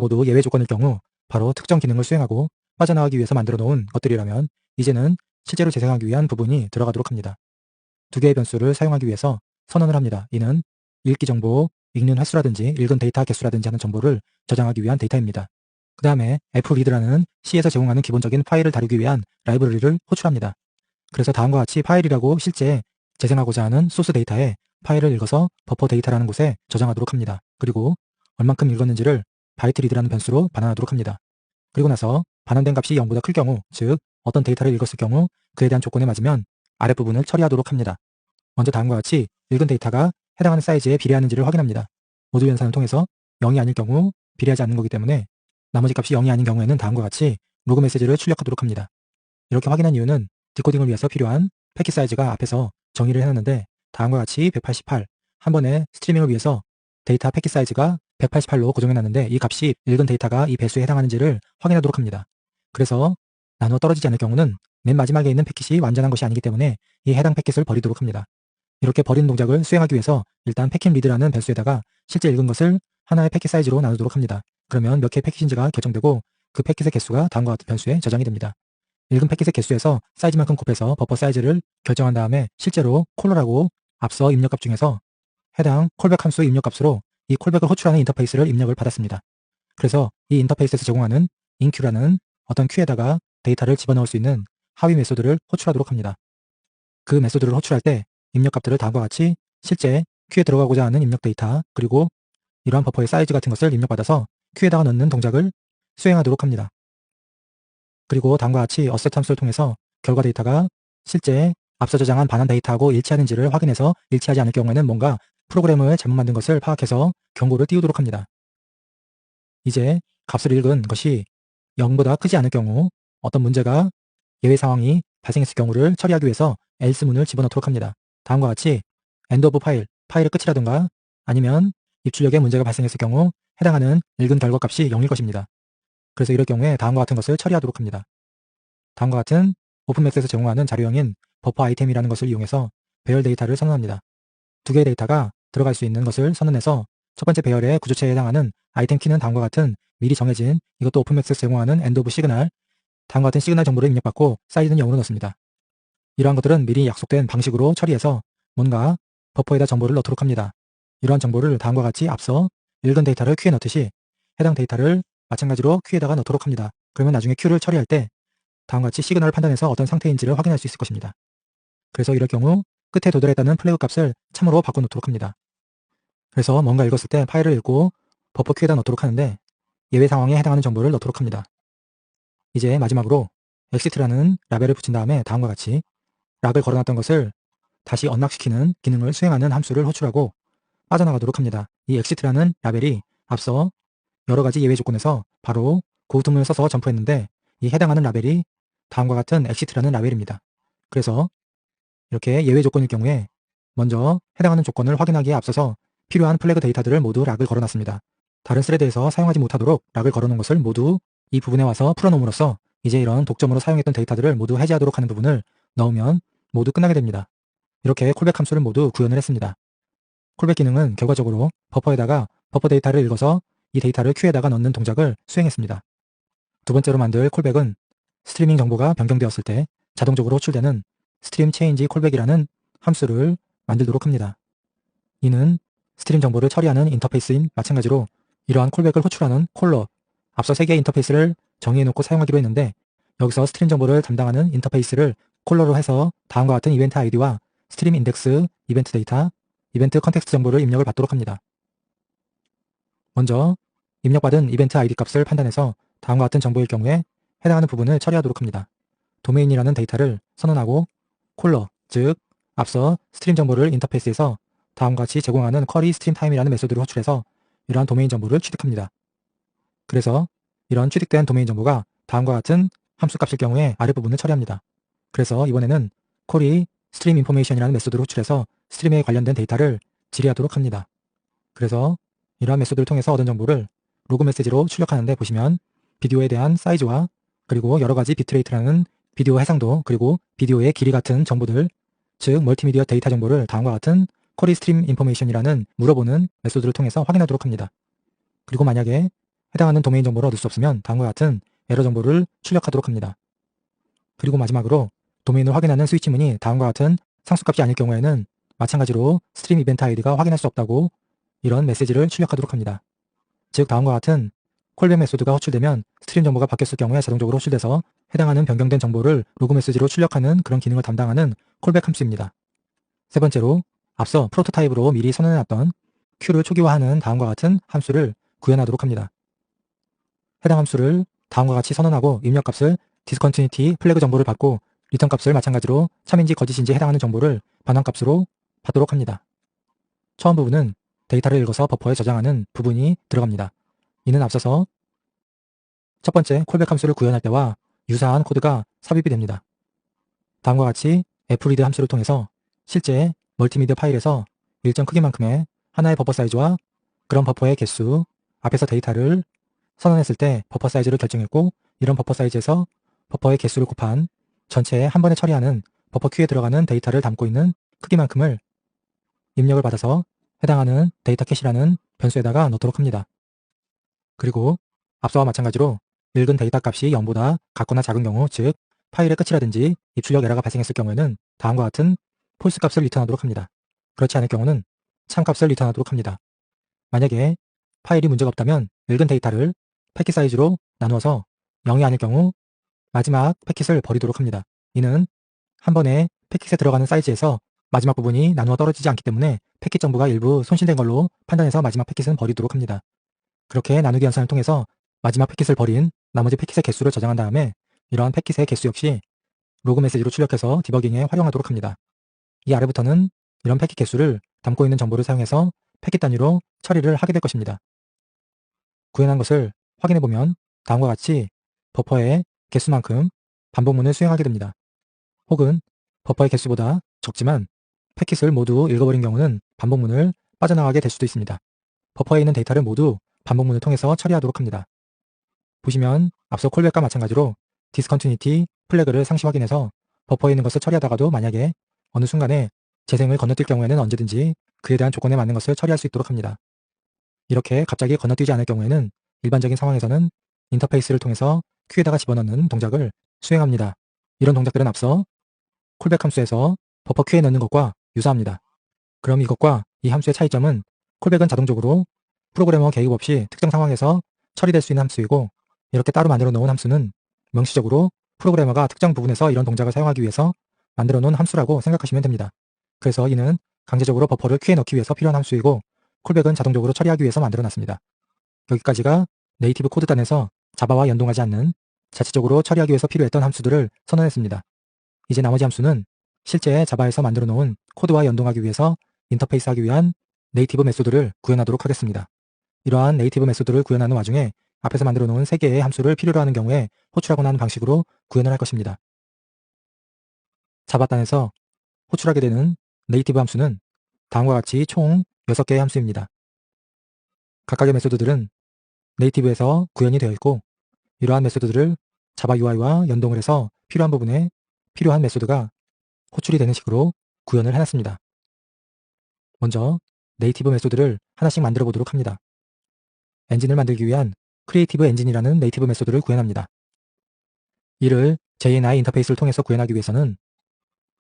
모두 예외 조건일 경우 바로 특정 기능을 수행하고 빠져나가기 위해서 만들어 놓은 것들이라면 이제는 실제로 재생하기 위한 부분이 들어가도록 합니다. 두 개의 변수를 사용하기 위해서 선언을 합니다. 이는 읽기 정보, 읽는 횟수라든지 읽은 데이터 개수라든지 하는 정보를 저장하기 위한 데이터입니다. 그 다음에 fread라는 C에서 제공하는 기본적인 파일을 다루기 위한 라이브러리를 호출합니다. 그래서 다음과 같이 파일이라고 실제 재생하고자 하는 소스 데이터에 파일을 읽어서 버퍼 데이터라는 곳에 저장하도록 합니다. 그리고 얼만큼 읽었는지를 바이트 리드라는 변수로 반환하도록 합니다. 그리고 나서 반환된 값이 0보다 클 경우, 즉 어떤 데이터를 읽었을 경우 그에 대한 조건에 맞으면 아랫부분을 처리하도록 합니다. 먼저 다음과 같이 읽은 데이터가 해당하는 사이즈에 비례하는지를 확인합니다. 모두 연산을 통해서 0이 아닐 경우 비례하지 않는 거기 때문에 나머지 값이 0이 아닌 경우에는 다음과 같이 로그 메시지를 출력하도록 합니다. 이렇게 확인한 이유는 디코딩을 위해서 필요한 패킷 사이즈가 앞에서 정의를 해놨는데 다음과 같이 188, 한 번에 스트리밍을 위해서 데이터 패킷 사이즈가 188로 고정해놨는데 이 값이 읽은 데이터가 이 배수에 해당하는지를 확인하도록 합니다. 그래서 나누어 떨어지지 않을 경우는 맨 마지막에 있는 패킷이 완전한 것이 아니기 때문에 이 해당 패킷을 버리도록 합니다. 이렇게 버린 동작을 수행하기 위해서 일단 패킷 리드라는 변수에다가 실제 읽은 것을 하나의 패킷 사이즈로 나누도록 합니다. 그러면 몇 개의 패킷인지가 결정되고 그 패킷의 개수가 다음과 같은 변수에 저장이 됩니다. 읽은 패킷의 개수에서 사이즈만큼 곱해서 버퍼 사이즈를 결정한 다음에 실제로 콜러라고 앞서 입력값 중에서 해당 콜백 함수 입력값으로 이 콜백을 호출하는 인터페이스를 입력을 받았습니다. 그래서 이 인터페이스에서 제공하는 inQ라는 어떤 큐에다가 데이터를 집어넣을 수 있는 하위 메소드를 호출하도록 합니다. 그 메소드를 호출할 때 입력값들을 다음과 같이 실제 큐에 들어가고자 하는 입력 데이터 그리고 이러한 버퍼의 사이즈 같은 것을 입력받아서 큐에다가 넣는 동작을 수행하도록 합니다. 그리고 다음과 같이 어셋 함수를 통해서 결과 데이터가 실제 앞서 저장한 반환 데이터하고 일치하는지를 확인해서 일치하지 않을 경우에는 뭔가 프로그램을 잘못 만든 것을 파악해서 경고를 띄우도록 합니다. 이제 값을 읽은 것이 0보다 크지 않을 경우 어떤 문제가 예외 상황이 발생했을 경우를 처리하기 위해서 else 문을 집어넣도록 합니다. 다음과 같이 end of 파일의 끝이라든가 아니면 입출력에 문제가 발생했을 경우 해당하는 읽은 결과 값이 0일 것입니다. 그래서 이럴 경우에 다음과 같은 것을 처리하도록 합니다. 다음과 같은 오픈맥스에서 제공하는 자료형인 버퍼 아이템이라는 것을 이용해서 배열 데이터를 선언합니다. 두 개의 데이터가 들어갈 수 있는 것을 선언해서 첫 번째 배열의 구조체에 해당하는 아이템 키는 다음과 같은 미리 정해진 이것도 오픈맥스에서 제공하는 end of 시그널 다음과 같은 시그널 정보를 입력받고 사이즈는 0으로 넣습니다. 이러한 것들은 미리 약속된 방식으로 처리해서 뭔가 버퍼에다 정보를 넣도록 합니다. 이러한 정보를 다음과 같이 앞서 읽은 데이터를 큐에 넣듯이 해당 데이터를 마찬가지로 큐에다가 넣도록 합니다. 그러면 나중에 큐를 처리할 때 다음과 같이 시그널을 판단해서 어떤 상태인지를 확인할 수 있을 것입니다. 그래서 이럴 경우 끝에 도달했다는 플래그 값을 참으로 바꿔놓도록 합니다. 그래서 뭔가 읽었을 때 파일을 읽고 버퍼 큐에다 넣도록 하는데 예외 상황에 해당하는 정보를 넣도록 합니다. 이제 마지막으로 exit라는 라벨을 붙인 다음에 다음과 같이 락을 걸어놨던 것을 다시 언락시키는 기능을 수행하는 함수를 호출하고 빠져나가도록 합니다. 이 exit라는 라벨이 앞서 여러 가지 예외 조건에서 바로 고우통을 써서 점프했는데 이 해당하는 라벨이 다음과 같은 exit라는 라벨입니다. 그래서 이렇게 예외 조건일 경우에 먼저 해당하는 조건을 확인하기에 앞서서 필요한 플래그 데이터들을 모두 락을 걸어놨습니다. 다른 스레드에서 사용하지 못하도록 락을 걸어놓은 것을 모두 이 부분에 와서 풀어놓음으로써 이제 이런 독점으로 사용했던 데이터들을 모두 해제하도록 하는 부분을 넣으면 모두 끝나게 됩니다. 이렇게 콜백 함수를 모두 구현을 했습니다. 콜백 기능은 결과적으로 버퍼에다가 버퍼 데이터를 읽어서 이 데이터를 큐에다가 넣는 동작을 수행했습니다. 두 번째로 만들 콜백은 스트리밍 정보가 변경되었을 때 자동적으로 호출되는 스트림 체인지 콜백이라는 함수를 만들도록 합니다. 이는 스트림 정보를 처리하는 인터페이스인 마찬가지로 이러한 콜백을 호출하는 콜러, 앞서 3개의 인터페이스를 정의해놓고 사용하기로 했는데 여기서 스트림 정보를 담당하는 인터페이스를 콜러로 해서 다음과 같은 이벤트 아이디와 스트림 인덱스, 이벤트 데이터, 이벤트 컨텍스트 정보를 입력을 받도록 합니다. 먼저 입력받은 이벤트 아이디 값을 판단해서 다음과 같은 정보일 경우에 해당하는 부분을 처리하도록 합니다. 도메인이라는 데이터를 선언하고 콜러, 즉 앞서 스트림 정보를 인터페이스에서 다음과 같이 제공하는 쿼리 스트림 타임이라는 메소드를 호출해서 이러한 도메인 정보를 취득합니다. 그래서 이런 취득된 도메인 정보가 다음과 같은 함수 값일 경우에 아랫부분을 처리합니다. 그래서 이번에는 쿼리 스트림 인포메이션이라는 메소드를 호출해서 스트림에 관련된 데이터를 질의하도록 합니다. 그래서 이러한 메소드를 통해서 얻은 정보를 로그 메시지로 출력하는데 보시면 비디오에 대한 사이즈와 그리고 여러가지 비트레이트라는 비디오 해상도 그리고 비디오의 길이 같은 정보들 즉 멀티미디어 데이터 정보를 다음과 같은 쿼리 스트림 인포메이션이라는 물어보는 메소드를 통해서 확인하도록 합니다. 그리고 만약에 해당하는 도메인 정보를 얻을 수 없으면 다음과 같은 에러 정보를 출력하도록 합니다. 그리고 마지막으로 도메인을 확인하는 스위치문이 다음과 같은 상수값이 아닐 경우에는 마찬가지로 스트림 이벤트 아이디가 확인할 수 없다고 이런 메시지를 출력하도록 합니다. 즉 다음과 같은 콜백 메소드가 호출되면 스트림 정보가 바뀌었을 경우에 자동적으로 호출돼서 해당하는 변경된 정보를 로그 메시지로 출력하는 그런 기능을 담당하는 콜백 함수입니다. 세 번째로 앞서 프로토타입으로 미리 선언해놨던 Q를 초기화하는 다음과 같은 함수를 구현하도록 합니다. 해당 함수를 다음과 같이 선언하고 입력값을 discontinuity 플래그 정보를 받고 리턴 값을 마찬가지로 참인지 거짓인지 해당하는 정보를 반환값으로 받도록 합니다. 처음 부분은 데이터를 읽어서 버퍼에 저장하는 부분이 들어갑니다. 이는 앞서서 첫 번째 콜백 함수를 구현할 때와 유사한 코드가 삽입이 됩니다. 다음과 같이 fread 함수를 통해서 실제 멀티미디어 파일에서 일정 크기만큼의 하나의 버퍼 사이즈와 그런 버퍼의 개수, 앞에서 데이터를 선언했을 때 버퍼 사이즈를 결정했고 이런 버퍼 사이즈에서 버퍼의 개수를 곱한 전체에 한 번에 처리하는 버퍼 큐에 들어가는 데이터를 담고 있는 크기만큼을 입력을 받아서 해당하는 데이터 캐시라는 변수에다가 넣도록 합니다. 그리고 앞서와 마찬가지로 읽은 데이터 값이 0보다 같거나 작은 경우, 즉 파일의 끝이라든지 입출력 에러가 발생했을 경우에는 다음과 같은 폴스 값을 리턴하도록 합니다. 그렇지 않을 경우는 참 값을 리턴하도록 합니다. 만약에 파일이 문제가 없다면 읽은 데이터를 패킷 사이즈로 나누어서 0이 아닐 경우 마지막 패킷을 버리도록 합니다. 이는 한 번에 패킷에 들어가는 사이즈에서 마지막 부분이 나누어 떨어지지 않기 때문에 패킷 정보가 일부 손실된 걸로 판단해서 마지막 패킷은 버리도록 합니다. 그렇게 나누기 연산을 통해서 마지막 패킷을 버린 나머지 패킷의 개수를 저장한 다음에 이러한 패킷의 개수 역시 로그 메시지로 출력해서 디버깅에 활용하도록 합니다. 이 아래부터는 이런 패킷 개수를 담고 있는 정보를 사용해서 패킷 단위로 처리를 하게 될 것입니다. 구현한 것을 확인해보면 다음과 같이 버퍼의 개수만큼 반복문을 수행하게 됩니다. 혹은 버퍼의 개수보다 적지만 패킷을 모두 읽어버린 경우는 반복문을 빠져나가게 될 수도 있습니다. 버퍼에 있는 데이터를 모두 반복문을 통해서 처리하도록 합니다. 보시면 앞서 콜백과 마찬가지로 discontinuity 플래그를 상시 확인해서 버퍼에 있는 것을 처리하다가도 만약에 어느 순간에 재생을 건너뛸 경우에는 언제든지 그에 대한 조건에 맞는 것을 처리할 수 있도록 합니다. 이렇게 갑자기 건너뛰지 않을 경우에는 일반적인 상황에서는 인터페이스를 통해서 큐에다가 집어넣는 동작을 수행합니다. 이런 동작들은 앞서 콜백 함수에서 버퍼 큐에 넣는 것과 유사합니다. 그럼 이것과 이 함수의 차이점은 콜백은 자동적으로 프로그래머 개입 없이 특정 상황에서 처리될 수 있는 함수이고 이렇게 따로 만들어 놓은 함수는 명시적으로 프로그래머가 특정 부분에서 이런 동작을 사용하기 위해서 만들어 놓은 함수라고 생각하시면 됩니다. 그래서 이는 강제적으로 버퍼를 큐에 넣기 위해서 필요한 함수이고 콜백은 자동적으로 처리하기 위해서 만들어 놨습니다. 여기까지가 네이티브 코드단에서 자바와 연동하지 않는 자체적으로 처리하기 위해서 필요했던 함수들을 선언했습니다. 이제 나머지 함수는 실제 자바에서 만들어 놓은 코드와 연동하기 위해서 인터페이스하기 위한 네이티브 메소드를 구현하도록 하겠습니다. 이러한 네이티브 메소드를 구현하는 와중에 앞에서 만들어 놓은 3개의 함수를 필요로 하는 경우에 호출하고 나는 방식으로 구현을 할 것입니다. 자바단에서 호출하게 되는 네이티브 함수는 다음과 같이 총 6개의 함수입니다. 각각의 메소드들은 네이티브에서 구현이 되어 있고 이러한 메소드들을 자바 UI와 연동을 해서 필요한 부분에 필요한 메소드가 호출이 되는 식으로 구현을 해놨습니다. 먼저 네이티브 메소드를 하나씩 만들어 보도록 합니다. 엔진을 만들기 위한 크리에이티브 엔진이라는 네이티브 메소드를 구현합니다. 이를 JNI 인터페이스를 통해서 구현하기 위해서는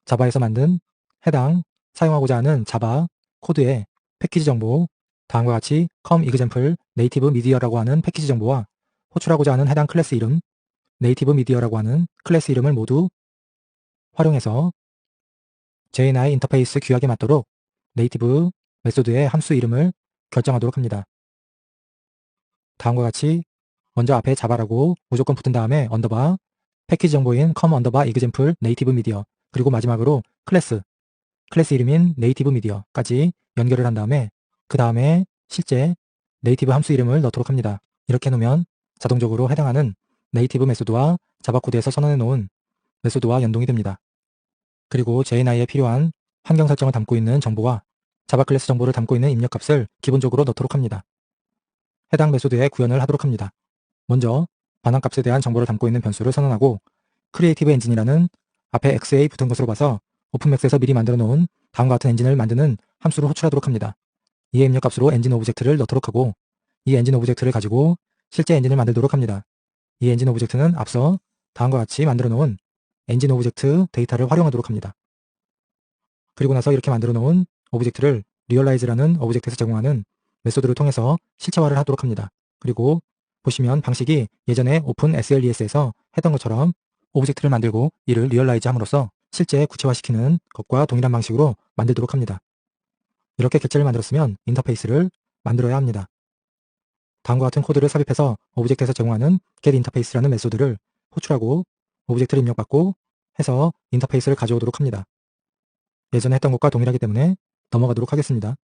자바에서 만든 해당 사용하고자 하는 자바 코드의 패키지 정보, 다음과 같이 com example native media라고 하는 패키지 정보와 호출하고자 하는 해당 클래스 이름, native media라고 하는 클래스 이름을 모두 활용해서 JNI 인터페이스 규약에 맞도록 네이티브 메소드의 함수 이름을 결정하도록 합니다. 다음과 같이 먼저 앞에 자바라고 무조건 붙은 다음에 언더바 패키지 정보인 com 언더바 example native media 그리고 마지막으로 클래스 이름인 네이티브 미디어까지 연결을 한 다음에 그 다음에 실제 네이티브 함수 이름을 넣도록 합니다. 이렇게 놓으면 자동적으로 해당하는 네이티브 메소드와 자바 코드에서 선언해 놓은 메소드와 연동이 됩니다. 그리고 JNI에 필요한 환경 설정을 담고 있는 정보와 자바 클래스 정보를 담고 있는 입력값을 기본적으로 넣도록 합니다. 해당 메소드에 구현을 하도록 합니다. 먼저 반환값에 대한 정보를 담고 있는 변수를 선언하고 크리에이티브 엔진이라는 앞에 XA 붙은 것으로 봐서 오픈맥스에서 미리 만들어 놓은 다음과 같은 엔진을 만드는 함수를 호출하도록 합니다. 이의 입력값으로 엔진 오브젝트를 넣도록 하고 이 엔진 오브젝트를 가지고 실제 엔진을 만들도록 합니다. 이 엔진 오브젝트는 앞서 다음과 같이 만들어 놓은 엔진 오브젝트 데이터를 활용하도록 합니다. 그리고 나서 이렇게 만들어 놓은 오브젝트를 리얼라이즈라는 오브젝트에서 제공하는 메소드를 통해서 실체화를 하도록 합니다. 그리고 보시면 방식이 예전에 오픈 SLES에서 했던 것처럼 오브젝트를 만들고 이를 리얼라이즈 함으로써 실제 구체화시키는 것과 동일한 방식으로 만들도록 합니다. 이렇게 객체를 만들었으면 인터페이스를 만들어야 합니다. 다음과 같은 코드를 삽입해서 오브젝트에서 제공하는 getInterface라는 메소드를 호출하고 오브젝트를 입력받고 해서 인터페이스를 가져오도록 합니다. 예전에 했던 것과 동일하기 때문에 넘어가도록 하겠습니다.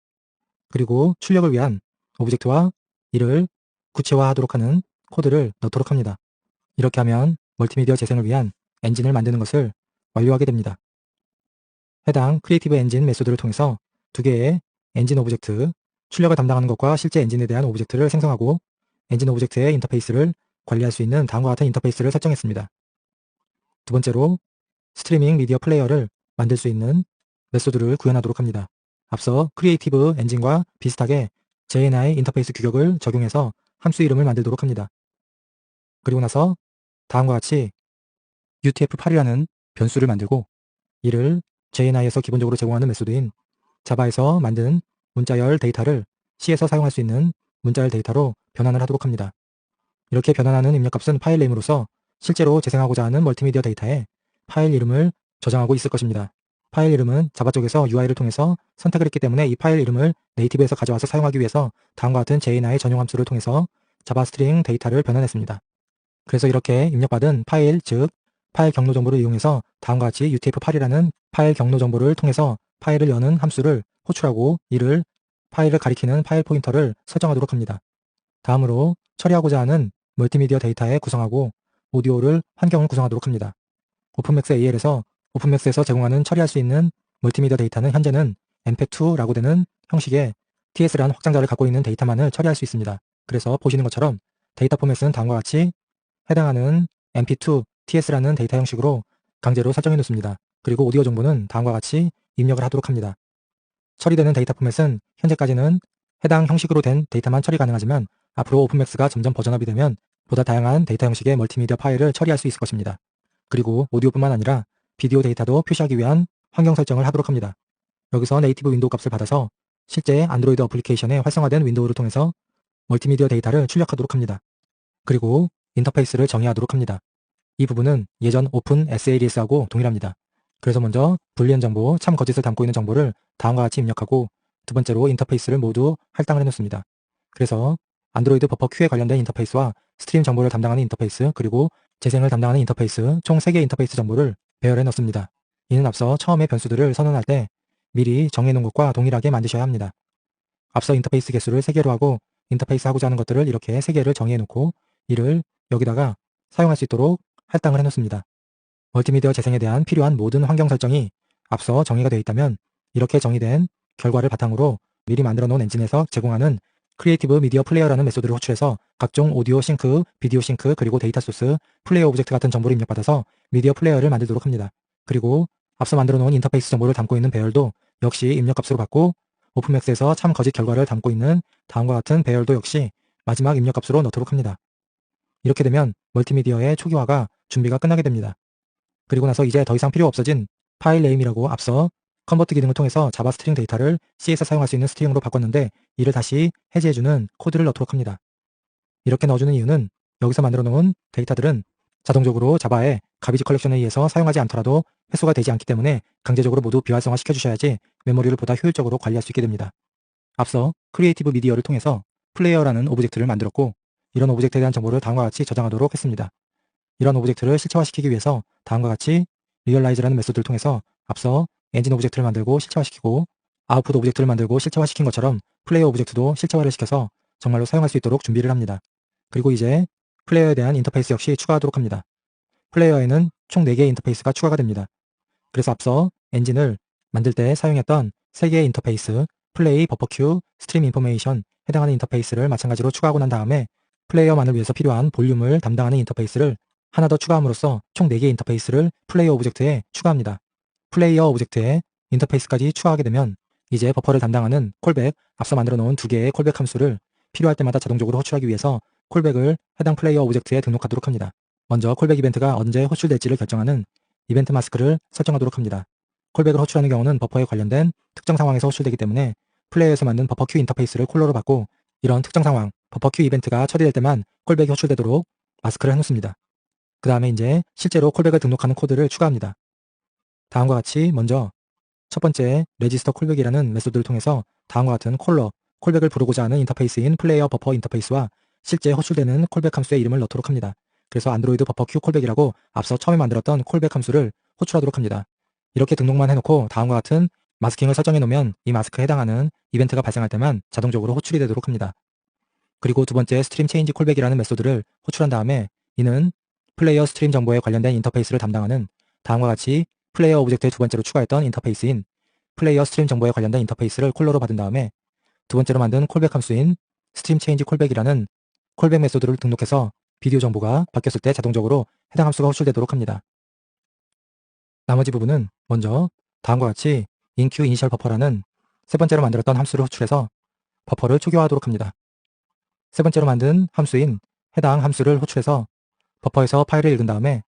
그리고 출력을 위한 오브젝트와 이를 구체화하도록 하는 코드를 넣도록 합니다. 이렇게 하면 멀티미디어 재생을 위한 엔진을 만드는 것을 완료하게 됩니다. 해당 크리에이티브 엔진 메소드를 통해서 두 개의 엔진 오브젝트, 출력을 담당하는 것과 실제 엔진에 대한 오브젝트를 생성하고 엔진 오브젝트의 인터페이스를 관리할 수 있는 다음과 같은 인터페이스를 설정했습니다. 두 번째로 스트리밍 미디어 플레이어를 만들 수 있는 메소드를 구현하도록 합니다. 앞서 크리에이티브 엔진과 비슷하게 JNI 인터페이스 규격을 적용해서 함수 이름을 만들도록 합니다. 그리고 나서 다음과 같이 UTF-8이라는 변수를 만들고 이를 JNI에서 기본적으로 제공하는 메소드인 자바에서 만든 문자열 데이터를 C에서 사용할 수 있는 문자열 데이터로 변환을 하도록 합니다. 이렇게 변환하는 입력값은 파일 네임으로서 실제로 재생하고자 하는 멀티미디어 데이터에 파일 이름을 저장하고 있을 것입니다. 파일 이름은 자바 쪽에서 UI를 통해서 선택을 했기 때문에 이 파일 이름을 네이티브에서 가져와서 사용하기 위해서 다음과 같은 JNI 전용 함수를 통해서 자바 스트링 데이터를 변환했습니다. 그래서 이렇게 입력받은 파일, 즉 파일 경로 정보를 이용해서 다음과 같이 UTF-8이라는 파일 경로 정보를 통해서 파일을 여는 함수를 호출하고 이를 파일을 가리키는 파일 포인터를 설정하도록 합니다. 다음으로 처리하고자 하는 멀티미디어 데이터에 구성하고 오디오를 환경을 구성하도록 합니다. 오픈맥스 AL에서 오픈맥스에서 제공하는 처리할 수 있는 멀티미디어 데이터는 현재는 mp2라고 되는 형식의 ts라는 확장자를 갖고 있는 데이터만을 처리할 수 있습니다. 그래서 보시는 것처럼 데이터 포맷은 다음과 같이 해당하는 mp2 ts라는 데이터 형식으로 강제로 설정해 놓습니다. 그리고 오디오 정보는 다음과 같이 입력을 하도록 합니다. 처리되는 데이터 포맷은 현재까지는 해당 형식으로 된 데이터만 처리 가능하지만 앞으로 오픈맥스가 점점 버전업이 되면 보다 다양한 데이터 형식의 멀티미디어 파일을 처리할 수 있을 것입니다. 그리고 오디오뿐만 아니라 비디오 데이터도 표시하기 위한 환경 설정을 하도록 합니다. 여기서 네이티브 윈도우 값을 받아서 실제 안드로이드 어플리케이션에 활성화된 윈도우를 통해서 멀티미디어 데이터를 출력하도록 합니다. 그리고 인터페이스를 정의하도록 합니다. 이 부분은 예전 오픈 SADS하고 동일합니다. 그래서 먼저 불리한 정보, 참 거짓을 담고 있는 정보를 다음과 같이 입력하고 두 번째로 인터페이스를 모두 할당을 해놓습니다. 그래서 안드로이드 버퍼 Q에 관련된 인터페이스와 스트림 정보를 담당하는 인터페이스 그리고 재생을 담당하는 인터페이스 총 3개의 인터페이스 정보를 배열해 넣습니다. 이는 앞서 처음에 변수들을 선언할 때 미리 정해놓은 것과 동일하게 만드셔야 합니다. 앞서 인터페이스 개수를 3개로 하고 인터페이스 하고자 하는 것들을 이렇게 3개를 정해놓고 이를 여기다가 사용할 수 있도록 할당을 해놓습니다. 멀티미디어 재생에 대한 필요한 모든 환경 설정이 앞서 정의가 되어 있다면 이렇게 정의된 결과를 바탕으로 미리 만들어 놓은 엔진에서 제공하는 크리에이티브 미디어 플레이어라는 메소드를 호출해서 각종 오디오 싱크, 비디오 싱크, 그리고 데이터 소스, 플레이어 오브젝트 같은 정보를 입력받아서 미디어 플레이어를 만들도록 합니다. 그리고 앞서 만들어 놓은 인터페이스 정보를 담고 있는 배열도 역시 입력값으로 받고 오픈맥스에서 참 거짓 결과를 담고 있는 다음과 같은 배열도 역시 마지막 입력값으로 넣도록 합니다. 이렇게 되면 멀티미디어의 초기화가 준비가 끝나게 됩니다. 그리고 나서 이제 더 이상 필요 없어진 파일 네임이라고 앞서 컨버트 기능을 통해서 자바 스트링 데이터를 C에서 사용할 수 있는 스트링으로 바꿨는데 이를 다시 해제해주는 코드를 넣도록 합니다. 이렇게 넣어주는 이유는 여기서 만들어 놓은 데이터들은 자동적으로 자바의 가비지 컬렉션에 의해서 사용하지 않더라도 회수가 되지 않기 때문에 강제적으로 모두 비활성화 시켜주셔야지 메모리를 보다 효율적으로 관리할 수 있게 됩니다. 앞서 크리에이티브 미디어를 통해서 플레이어라는 오브젝트를 만들었고 이런 오브젝트에 대한 정보를 다음과 같이 저장하도록 했습니다. 이런 오브젝트를 실체화시키기 위해서 다음과 같이 리얼라이즈라는 메소드를 통해서 앞서 엔진 오브젝트를 만들고 실체화시키고 아웃풋 오브젝트를 만들고 실체화시킨 것처럼 플레이어 오브젝트도 실체화를 시켜서 정말로 사용할 수 있도록 준비를 합니다. 그리고 이제 플레이어에 대한 인터페이스 역시 추가하도록 합니다. 플레이어에는 총 4개의 인터페이스가 추가가 됩니다. 그래서 앞서 엔진을 만들 때 사용했던 3개의 인터페이스 플레이, 버퍼큐, 스트림 인포메이션 해당하는 인터페이스를 마찬가지로 추가하고 난 다음에 플레이어만을 위해서 필요한 볼륨을 담당하는 인터페이스를 하나 더 추가함으로써 총 4개의 인터페이스를 플레이어 오브젝트에 추가합니다. 플레이어 오브젝트에 인터페이스까지 추가하게 되면 이제 버퍼를 담당하는 콜백, 앞서 만들어 놓은 2개의 콜백 함수를 필요할 때마다 자동적으로 호출하기 위해서 콜백을 해당 플레이어 오브젝트에 등록하도록 합니다. 먼저 콜백 이벤트가 언제 호출될지를 결정하는 이벤트 마스크를 설정하도록 합니다. 콜백을 호출하는 경우는 버퍼에 관련된 특정 상황에서 호출되기 때문에 플레이어에서 만든 버퍼 큐 인터페이스를 콜러로 받고 이런 특정 상황, 버퍼 큐 이벤트가 처리될 때만 콜백이 호출되도록 마스크를 해놓습니다. 그 다음에 이제 실제로 콜백을 등록하는 코드를 추가합니다. 다음과 같이 먼저 첫 번째 레지스터 콜백이라는 메소드를 통해서 다음과 같은 콜백을 부르고자 하는 인터페이스인 플레이어 버퍼 인터페이스와 실제 호출되는 콜백 함수의 이름을 넣도록 합니다. 그래서 안드로이드 버퍼 큐 콜백이라고 앞서 처음에 만들었던 콜백 함수를 호출하도록 합니다. 이렇게 등록만 해놓고 다음과 같은 마스킹을 설정해 놓으면 이 마스크에 해당하는 이벤트가 발생할 때만 자동적으로 호출이 되도록 합니다. 그리고 두 번째 스트림 체인지 콜백이라는 메소드를 호출한 다음에 이는 플레이어 스트림 정보에 관련된 인터페이스를 담당하는 다음과 같이 플레이어 오브젝트에 두 번째로 추가했던 인터페이스인 플레이어 스트림 정보에 관련된 인터페이스를 콜러로 받은 다음에 두 번째로 만든 콜백 함수인 스트림 체인지 콜백이라는 콜백 메소드를 등록해서 비디오 정보가 바뀌었을 때 자동적으로 해당 함수가 호출되도록 합니다. 나머지 부분은 먼저 다음과 같이 인큐 이니셜 버퍼라는 세 번째로 만들었던 함수를 호출해서 버퍼를 초기화하도록 합니다. 세 번째로 만든 함수인 해당 함수를 호출해서 버퍼에서 파일을 읽은 다음에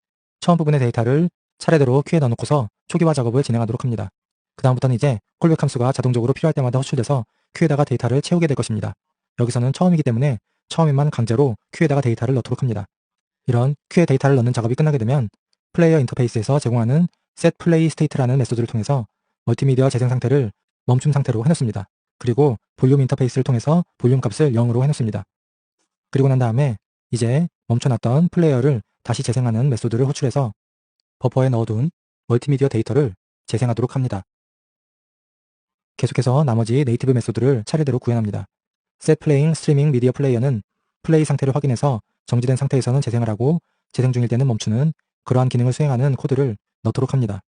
처음 부분의 데이터를 차례대로 큐에 넣어놓고서 초기화 작업을 진행하도록 합니다. 그 다음부터는 이제 콜백 함수가 자동적으로 필요할 때마다 호출돼서 큐에다가 데이터를 채우게 될 것입니다. 여기서는 처음이기 때문에 처음에만 강제로 큐에다가 데이터를 넣도록 합니다. 이런 큐에 데이터를 넣는 작업이 끝나게 되면 플레이어 인터페이스에서 제공하는 setPlayState라는 메소드를 통해서 멀티미디어 재생 상태를 멈춤 상태로 해놓습니다. 그리고 볼륨 인터페이스를 통해서 볼륨 값을 0으로 해놓습니다. 그리고 난 다음에 이제 멈춰놨던 플레이어를 다시 재생하는 메소드를 호출해서 버퍼에 넣어둔 멀티미디어 데이터를 재생하도록 합니다. 계속해서 나머지 네이티브 메소드를 차례대로 구현합니다. setPlaying Streaming Media Player는 플레이 상태를 확인해서 정지된 상태에서는 재생을 하고 재생 중일 때는 멈추는 그러한 기능을 수행하는 코드를 넣도록 합니다.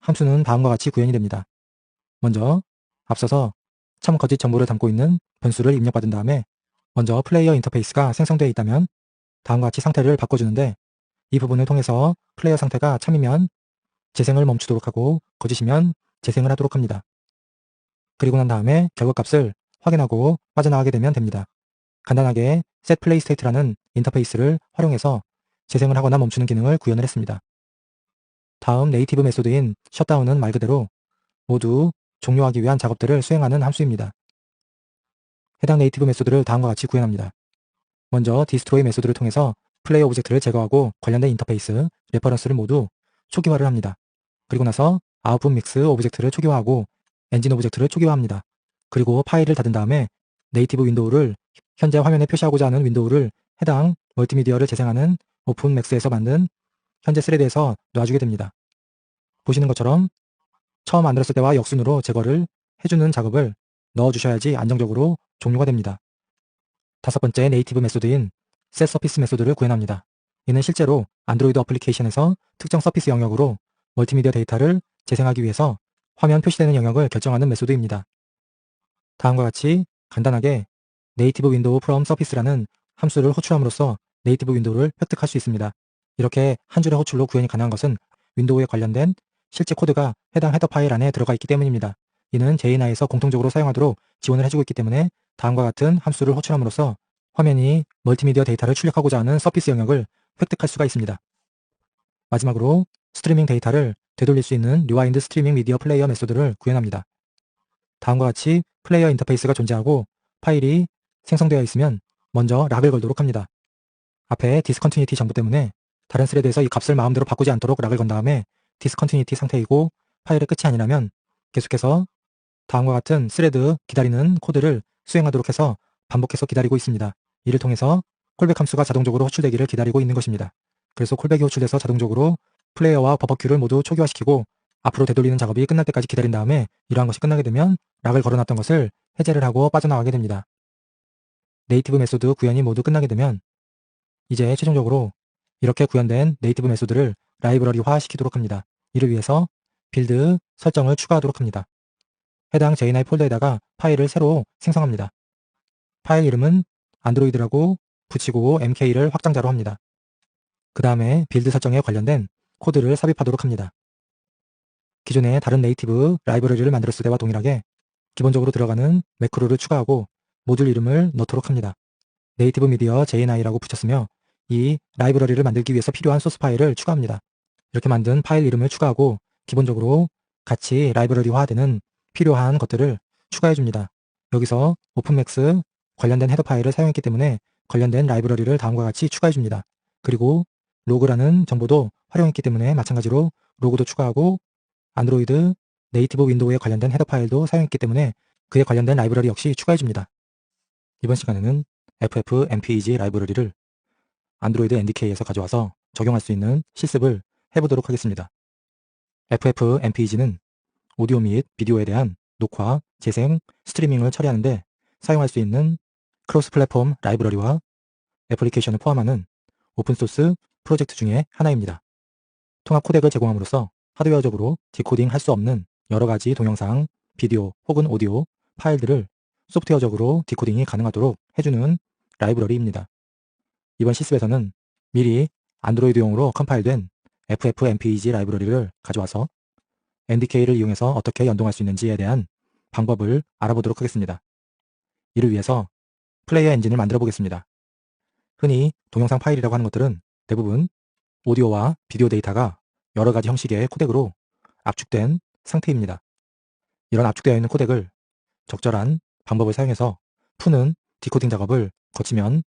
함수는 다음과 같이 구현이 됩니다. 먼저 앞서서 참 거짓 정보를 담고 있는 변수를 입력받은 다음에 먼저 플레이어 인터페이스가 생성되어 있다면 다음과 같이 상태를 바꿔주는데 이 부분을 통해서 플레이어 상태가 참이면 재생을 멈추도록 하고 거짓이면 재생을 하도록 합니다. 그리고 난 다음에 결과값을 확인하고 빠져나가게 되면 됩니다. 간단하게 setPlayState라는 인터페이스를 활용해서 재생을 하거나 멈추는 기능을 구현을 했습니다. 다음 네이티브 메소드인 셧다운은 말 그대로 모두 종료하기 위한 작업들을 수행하는 함수입니다. 해당 네이티브 메소드를 다음과 같이 구현합니다. 먼저 destroy 메소드를 통해서 플레이 오브젝트를 제거하고 관련된 인터페이스, 레퍼런스를 모두 초기화를 합니다. 그리고 나서 output mix 오브젝트를 초기화하고 엔진 오브젝트를 초기화합니다. 그리고 파일을 닫은 다음에 네이티브 윈도우를 현재 화면에 표시하고자 하는 윈도우를 해당 멀티미디어를 재생하는 오픈맥스에서 만든 현재 스레드에서 놔주게 됩니다. 보시는 것처럼 처음 만들었을 때와 역순으로 제거를 해주는 작업을 넣어주셔야지 안정적으로 종료가 됩니다. 다섯 번째 네이티브 메소드인 setSurface 메소드를 구현합니다. 이는 실제로 안드로이드 어플리케이션에서 특정 서피스 영역으로 멀티미디어 데이터를 재생하기 위해서 화면 표시되는 영역을 결정하는 메소드입니다. 다음과 같이 간단하게 네이티브 윈도우 from surface라는 함수를 호출함으로써 네이티브 윈도우를 획득할 수 있습니다. 이렇게 한 줄의 호출로 구현이 가능한 것은 윈도우에 관련된 실제 코드가 해당 헤더 파일 안에 들어가 있기 때문입니다. 이는 제이나에서 공통적으로 사용하도록 지원을 해주고 있기 때문에 다음과 같은 함수를 호출함으로써 화면이 멀티미디어 데이터를 출력하고자 하는 서피스 영역을 획득할 수가 있습니다. 마지막으로 스트리밍 데이터를 되돌릴 수 있는 리와인드 스트리밍 미디어 플레이어 메소드를 구현합니다. 다음과 같이 플레이어 인터페이스가 존재하고 파일이 생성되어 있으면 먼저 락을 걸도록 합니다. 앞에 디스컨티뉴티 정보 때문에 다른 스레드에서 이 값을 마음대로 바꾸지 않도록 락을 건 다음에 디스컨티뉴티 상태이고 파일의 끝이 아니라면 계속해서 다음과 같은 스레드 기다리는 코드를 수행하도록 해서 반복해서 기다리고 있습니다. 이를 통해서 콜백 함수가 자동적으로 호출되기를 기다리고 있는 것입니다. 그래서 콜백이 호출돼서 자동적으로 플레이어와 버퍼큐를 모두 초기화시키고 앞으로 되돌리는 작업이 끝날 때까지 기다린 다음에 이러한 것이 끝나게 되면 락을 걸어놨던 것을 해제를 하고 빠져나가게 됩니다. 네이티브 메소드 구현이 모두 끝나게 되면 이제 최종적으로 이렇게 구현된 네이티브 메소드를 라이브러리화 시키도록 합니다. 이를 위해서 빌드 설정을 추가하도록 합니다. 해당 JNI 폴더에다가 파일을 새로 생성합니다. 파일 이름은 안드로이드라고 붙이고 mk를 확장자로 합니다. 그 다음에 빌드 설정에 관련된 코드를 삽입하도록 합니다. 기존의 다른 네이티브 라이브러리를 만들었을 때와 동일하게 기본적으로 들어가는 매크로를 추가하고 모듈 이름을 넣도록 합니다. 네이티브 미디어 JNI라고 붙였으며 이 라이브러리를 만들기 위해서 필요한 소스 파일을 추가합니다. 이렇게 만든 파일 이름을 추가하고 기본적으로 같이 라이브러리화되는 필요한 것들을 추가해 줍니다. 여기서 오픈맥스 관련된 헤더 파일을 사용했기 때문에 관련된 라이브러리를 다음과 같이 추가해 줍니다. 그리고 로그라는 정보도 활용했기 때문에 마찬가지로 로그도 추가하고 안드로이드 네이티브 윈도우에 관련된 헤더 파일도 사용했기 때문에 그에 관련된 라이브러리 역시 추가해 줍니다. 이번 시간에는 FFmpeg 라이브러리를 안드로이드 NDK에서 가져와서 적용할 수 있는 실습을 해보도록 하겠습니다. FFmpeg는 오디오 및 비디오에 대한 녹화, 재생, 스트리밍을 처리하는데 사용할 수 있는 크로스 플랫폼 라이브러리와 애플리케이션을 포함하는 오픈소스 프로젝트 중에 하나입니다. 통합 코덱을 제공함으로써 하드웨어적으로 디코딩 할 수 없는 여러 가지 동영상, 비디오 혹은 오디오 파일들을 소프트웨어적으로 디코딩이 가능하도록 해주는 라이브러리입니다. 이번 실습에서는 미리 안드로이드용으로 컴파일된 FFmpeg 라이브러리를 가져와서 NDK를 이용해서 어떻게 연동할 수 있는지에 대한 방법을 알아보도록 하겠습니다. 이를 위해서 플레이어 엔진을 만들어 보겠습니다. 흔히 동영상 파일이라고 하는 것들은 대부분 오디오와 비디오 데이터가 여러 가지 형식의 코덱으로 압축된 상태입니다. 이런 압축되어 있는 코덱을 적절한 방법을 사용해서 푸는 디코딩 작업을 거치면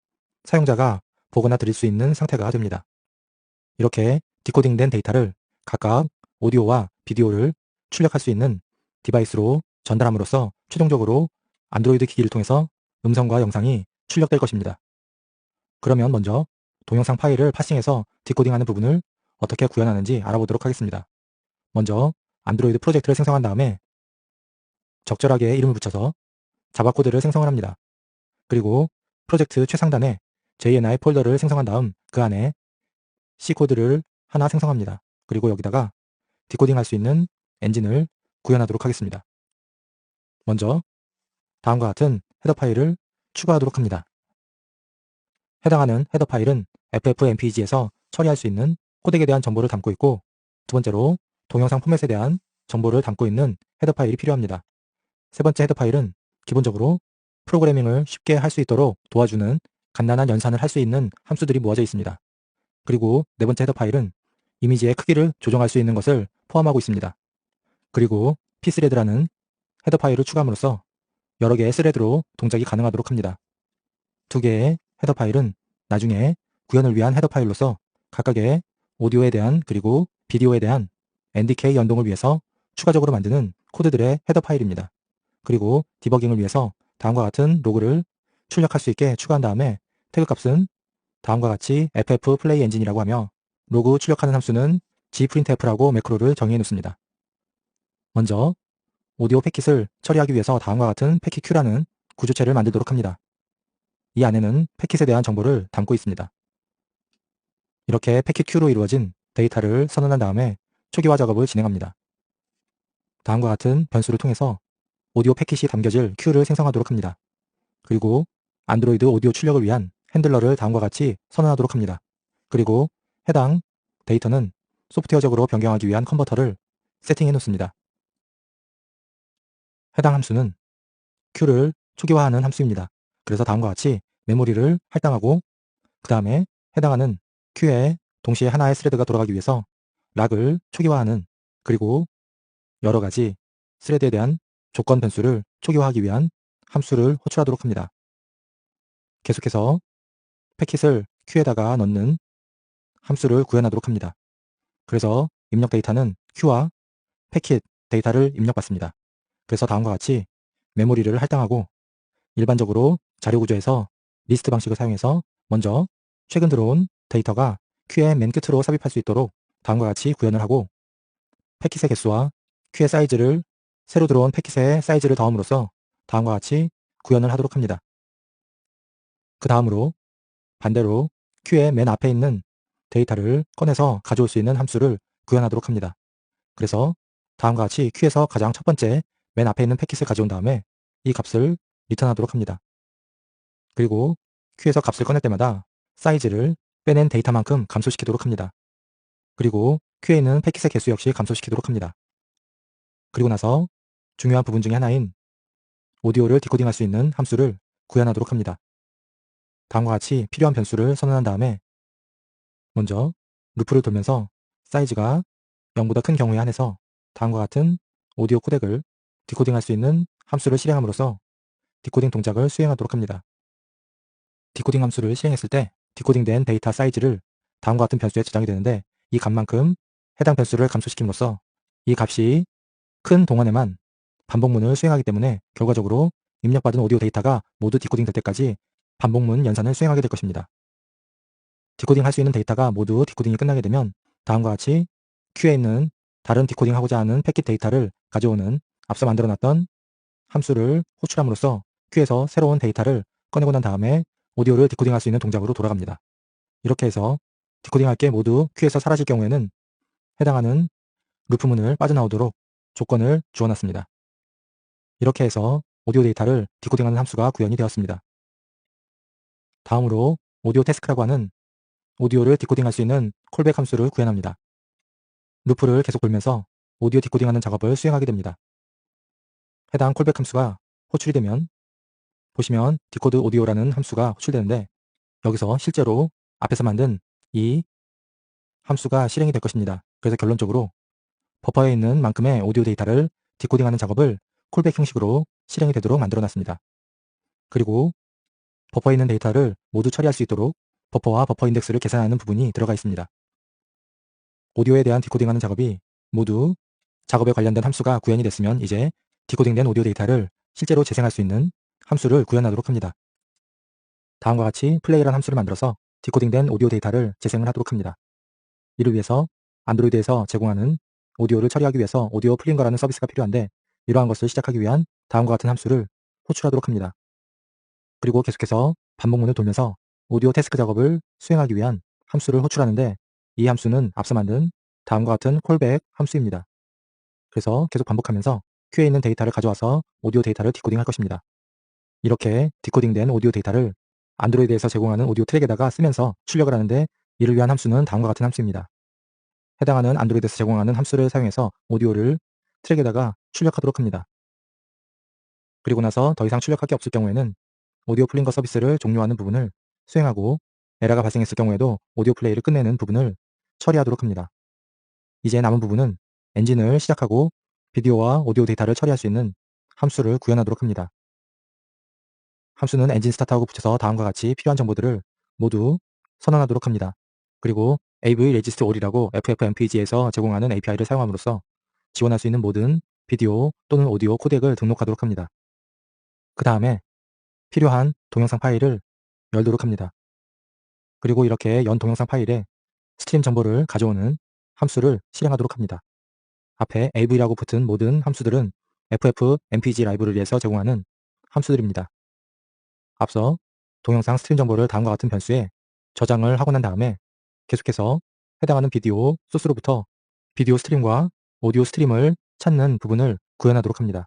사용자가 보거나 들을 수 있는 상태가 됩니다. 이렇게 디코딩된 데이터를 각각 오디오와 비디오를 출력할 수 있는 디바이스로 전달함으로써 최종적으로 안드로이드 기기를 통해서 음성과 영상이 출력될 것입니다. 그러면 먼저 동영상 파일을 파싱해서 디코딩하는 부분을 어떻게 구현하는지 알아보도록 하겠습니다. 먼저 안드로이드 프로젝트를 생성한 다음에 적절하게 이름을 붙여서 자바 코드를 생성을 합니다. 그리고 프로젝트 최상단에 JNI 폴더를 생성한 다음 그 안에 C코드를 하나 생성합니다. 그리고 여기다가 디코딩할 수 있는 엔진을 구현하도록 하겠습니다. 먼저 다음과 같은 헤더 파일을 추가하도록 합니다. 해당하는 헤더 파일은 FFmpeg에서 처리할 수 있는 코덱에 대한 정보를 담고 있고 두 번째로 동영상 포맷에 대한 정보를 담고 있는 헤더 파일이 필요합니다. 세 번째 헤더 파일은 기본적으로 프로그래밍을 쉽게 할 수 있도록 도와주는 간단한 연산을 할 수 있는 함수들이 모아져 있습니다. 그리고 네 번째 헤더 파일은 이미지의 크기를 조정할 수 있는 것을 포함하고 있습니다. 그리고 pthread라는 헤더 파일을 추가함으로써 여러 개의 스레드로 동작이 가능하도록 합니다. 두 개의 헤더 파일은 나중에 구현을 위한 헤더 파일로서 각각의 오디오에 대한 그리고 비디오에 대한 NDK 연동을 위해서 추가적으로 만드는 코드들의 헤더 파일입니다. 그리고 디버깅을 위해서 다음과 같은 로그를 출력할 수 있게 추가한 다음에 태그 값은 다음과 같이 ff 플레이 엔진이라고 하며 로그 출력하는 함수는 gprintf라고 매크로를 정의해 놓습니다. 먼저 오디오 패킷을 처리하기 위해서 다음과 같은 패킷Q라는 구조체를 만들도록 합니다. 이 안에는 패킷에 대한 정보를 담고 있습니다. 이렇게 패킷Q로 이루어진 데이터를 선언한 다음에 초기화 작업을 진행합니다. 다음과 같은 변수를 통해서 오디오 패킷이 담겨질 Q를 생성하도록 합니다. 그리고 안드로이드 오디오 출력을 위한 핸들러를 다음과 같이 선언하도록 합니다. 그리고 해당 데이터는 소프트웨어적으로 변경하기 위한 컨버터를 세팅해 놓습니다. 해당 함수는 Q를 초기화하는 함수입니다. 그래서 다음과 같이 메모리를 할당하고 그 다음에 해당하는 Q에 동시에 하나의 스레드가 돌아가기 위해서 락을 초기화하는 그리고 여러 가지 스레드에 대한 조건 변수를 초기화하기 위한 함수를 호출하도록 합니다. 계속해서 패킷을 Q에다가 넣는 함수를 구현하도록 합니다. 그래서 입력 데이터는 Q와 패킷 데이터를 입력받습니다. 그래서 다음과 같이 메모리를 할당하고 일반적으로 자료 구조에서 리스트 방식을 사용해서 먼저 최근 들어온 데이터가 Q의 맨 끝으로 삽입할 수 있도록 다음과 같이 구현을 하고 패킷의 개수와 Q의 사이즈를 새로 들어온 패킷의 사이즈를 더함으로써 다음과 같이 구현을 하도록 합니다. 그 다음으로 반대로 Q의 맨 앞에 있는 데이터를 꺼내서 가져올 수 있는 함수를 구현하도록 합니다. 그래서 다음과 같이 Q에서 가장 첫 번째 맨 앞에 있는 패킷을 가져온 다음에 이 값을 리턴하도록 합니다. 그리고 Q에서 값을 꺼낼 때마다 사이즈를 빼낸 데이터만큼 감소시키도록 합니다. 그리고 Q에 있는 패킷의 개수 역시 감소시키도록 합니다. 그리고 나서 중요한 부분 중에 하나인 오디오를 디코딩할 수 있는 함수를 구현하도록 합니다. 다음과 같이 필요한 변수를 선언한 다음에 먼저 루프를 돌면서 사이즈가 0보다 큰 경우에 한해서 다음과 같은 오디오 코덱을 디코딩할 수 있는 함수를 실행함으로써 디코딩 동작을 수행하도록 합니다. 디코딩 함수를 실행했을 때 디코딩된 데이터 사이즈를 다음과 같은 변수에 저장이 되는데 이 값만큼 해당 변수를 감소시킴으로써 이 값이 큰 동안에만 반복문을 수행하기 때문에 결과적으로 입력받은 오디오 데이터가 모두 디코딩 될 때까지 반복문 연산을 수행하게 될 것입니다. 디코딩 할 수 있는 데이터가 모두 디코딩이 끝나게 되면 다음과 같이 큐에 있는 다른 디코딩 하고자 하는 패킷 데이터를 가져오는 앞서 만들어놨던 함수를 호출함으로써 큐에서 새로운 데이터를 꺼내고 난 다음에 오디오를 디코딩할 수 있는 동작으로 돌아갑니다. 이렇게 해서 디코딩할 게 모두 큐에서 사라질 경우에는 해당하는 루프문을 빠져나오도록 조건을 주어놨습니다. 이렇게 해서 오디오 데이터를 디코딩하는 함수가 구현이 되었습니다. 다음으로 오디오 태스크라고 하는 오디오를 디코딩할 수 있는 콜백 함수를 구현합니다. 루프를 계속 돌면서 오디오 디코딩하는 작업을 수행하게 됩니다. 해당 콜백 함수가 호출이 되면 보시면 디코드 오디오라는 함수가 호출되는데 여기서 실제로 앞에서 만든 이 함수가 실행이 될 것입니다. 그래서 결론적으로 버퍼에 있는 만큼의 오디오 데이터를 디코딩하는 작업을 콜백 형식으로 실행이 되도록 만들어놨습니다. 그리고 버퍼에 있는 데이터를 모두 처리할 수 있도록 버퍼와 버퍼 인덱스를 계산하는 부분이 들어가 있습니다. 오디오에 대한 디코딩하는 작업이 모두 작업에 관련된 함수가 구현이 됐으면 이제 디코딩된 오디오 데이터를 실제로 재생할 수 있는 함수를 구현하도록 합니다. 다음과 같이 플레이라는 함수를 만들어서 디코딩된 오디오 데이터를 재생을 하도록 합니다. 이를 위해서 안드로이드에서 제공하는 오디오를 처리하기 위해서 오디오 플링거라는 서비스가 필요한데 이러한 것을 시작하기 위한 다음과 같은 함수를 호출하도록 합니다. 그리고 계속해서 반복문을 돌면서 오디오 태스크 작업을 수행하기 위한 함수를 호출하는데 이 함수는 앞서 만든 다음과 같은 콜백 함수입니다. 그래서 계속 반복하면서 큐에 있는 데이터를 가져와서 오디오 데이터를 디코딩할 것입니다. 이렇게 디코딩된 오디오 데이터를 안드로이드에서 제공하는 오디오 트랙에다가 쓰면서 출력을 하는데 이를 위한 함수는 다음과 같은 함수입니다. 해당하는 안드로이드에서 제공하는 함수를 사용해서 오디오를 트랙에다가 출력하도록 합니다. 그리고 나서 더 이상 출력할 게 없을 경우에는 오디오 플링거 서비스를 종료하는 부분을 수행하고 에러가 발생했을 경우에도 오디오 플레이를 끝내는 부분을 처리하도록 합니다. 이제 남은 부분은 엔진을 시작하고 비디오와 오디오 데이터를 처리할 수 있는 함수를 구현하도록 합니다. 함수는 엔진 스타트하고 붙여서 다음과 같이 필요한 정보들을 모두 선언하도록 합니다. 그리고 AV Regist All이라고 FFmpeg에서 제공하는 API를 사용함으로써 지원할 수 있는 모든 비디오 또는 오디오 코덱을 등록하도록 합니다. 그 다음에 필요한 동영상 파일을 열도록 합니다. 그리고 이렇게 연 동영상 파일에 스트림 정보를 가져오는 함수를 실행하도록 합니다. 앞에 av라고 붙은 모든 함수들은 FFmpeg 라이브러리에서 제공하는 함수들입니다. 앞서 동영상 스트림 정보를 다음과 같은 변수에 저장을 하고 난 다음에 계속해서 해당하는 비디오 소스로부터 비디오 스트림과 오디오 스트림을 찾는 부분을 구현하도록 합니다.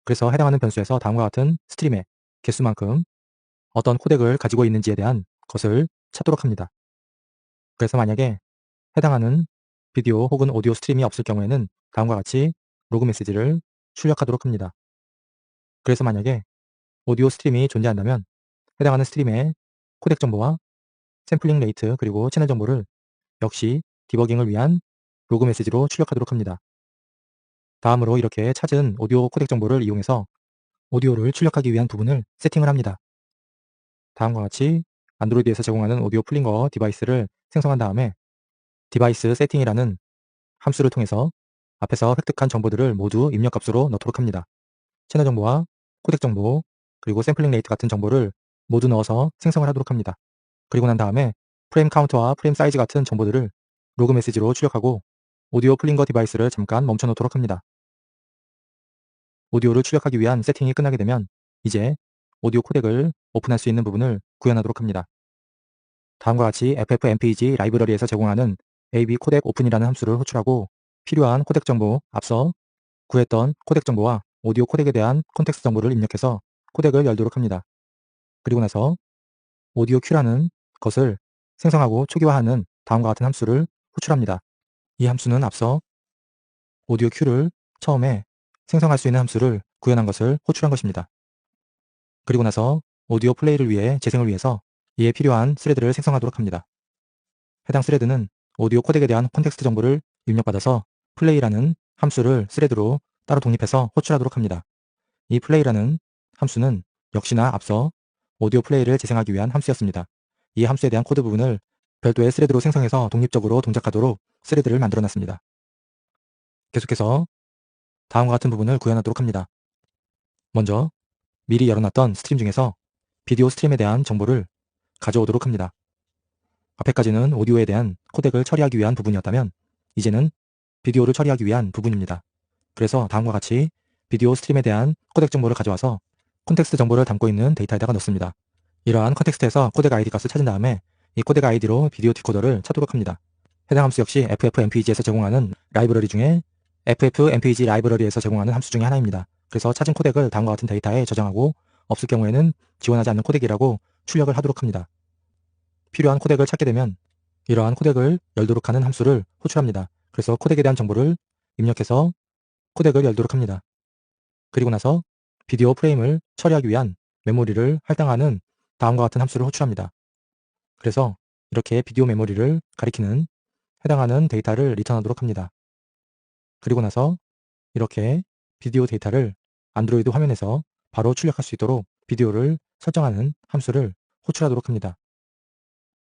그래서 해당하는 변수에서 다음과 같은 스트림의 개수만큼 어떤 코덱을 가지고 있는지에 대한 것을 찾도록 합니다. 그래서 만약에 해당하는 비디오 혹은 오디오 스트림이 없을 경우에는 다음과 같이 로그 메시지를 출력하도록 합니다. 그래서 만약에 오디오 스트림이 존재한다면 해당하는 스트림의 코덱 정보와 샘플링 레이트 그리고 채널 정보를 역시 디버깅을 위한 로그 메시지로 출력하도록 합니다. 다음으로 이렇게 찾은 오디오 코덱 정보를 이용해서 오디오를 출력하기 위한 부분을 세팅을 합니다. 다음과 같이 안드로이드에서 제공하는 오디오 플링거 디바이스를 생성한 다음에 디바이스 세팅이라는 함수를 통해서 앞에서 획득한 정보들을 모두 입력값으로 넣도록 합니다. 채널 정보와 코덱 정보, 그리고 샘플링 레이트 같은 정보를 모두 넣어서 생성을 하도록 합니다. 그리고 난 다음에 프레임 카운트와 프레임 사이즈 같은 정보들을 로그 메시지로 출력하고 오디오 플링거 디바이스를 잠깐 멈춰 놓도록 합니다. 오디오를 출력하기 위한 세팅이 끝나게 되면 이제 오디오 코덱을 오픈할 수 있는 부분을 구현하도록 합니다. 다음과 같이 FFmpeg 라이브러리에서 제공하는 AV 코덱 오픈이라는 함수를 호출하고 필요한 코덱 정보, 앞서 구했던 코덱 정보와 오디오 코덱에 대한 콘텍스트 정보를 입력해서 코덱을 열도록 합니다. 그리고 나서 오디오 큐라는 것을 생성하고 초기화하는 다음과 같은 함수를 호출합니다. 이 함수는 앞서 오디오 큐를 처음에 생성할 수 있는 함수를 구현한 것을 호출한 것입니다. 그리고 나서 오디오 플레이를 위해 재생을 위해서 이에 필요한 스레드를 생성하도록 합니다. 해당 스레드는 오디오 코덱에 대한 콘텍스트 정보를 입력받아서 플레이라는 함수를 스레드로 따로 독립해서 호출하도록 합니다. 이 플레이라는 함수는 역시나 앞서 오디오 플레이를 재생하기 위한 함수였습니다. 이 함수에 대한 코드 부분을 별도의 스레드로 생성해서 독립적으로 동작하도록 스레드를 만들어놨습니다. 계속해서 다음과 같은 부분을 구현하도록 합니다. 먼저 미리 열어놨던 스트림 중에서 비디오 스트림에 대한 정보를 가져오도록 합니다. 앞에까지는 오디오에 대한 코덱을 처리하기 위한 부분이었다면 이제는 비디오를 처리하기 위한 부분입니다. 그래서 다음과 같이 비디오 스트림에 대한 코덱 정보를 가져와서 콘텍스트 정보를 담고 있는 데이터에다가 넣습니다. 이러한 컨텍스트에서 코덱 ID 값을 찾은 다음에 이 코덱 ID로 비디오 디코더를 찾도록 합니다. 해당 함수 역시 FFmpeg에서 제공하는 라이브러리 중에 FFmpeg 라이브러리에서 제공하는 함수 중에 하나입니다. 그래서 찾은 코덱을 다음과 같은 데이터에 저장하고 없을 경우에는 지원하지 않는 코덱이라고 출력을 하도록 합니다. 필요한 코덱을 찾게 되면 이러한 코덱을 열도록 하는 함수를 호출합니다. 그래서 코덱에 대한 정보를 입력해서 코덱을 열도록 합니다. 그리고 나서 비디오 프레임을 처리하기 위한 메모리를 할당하는 다음과 같은 함수를 호출합니다. 그래서 이렇게 비디오 메모리를 가리키는 해당하는 데이터를 리턴하도록 합니다. 그리고 나서 이렇게 비디오 데이터를 안드로이드 화면에서 바로 출력할 수 있도록 비디오를 설정하는 함수를 호출하도록 합니다.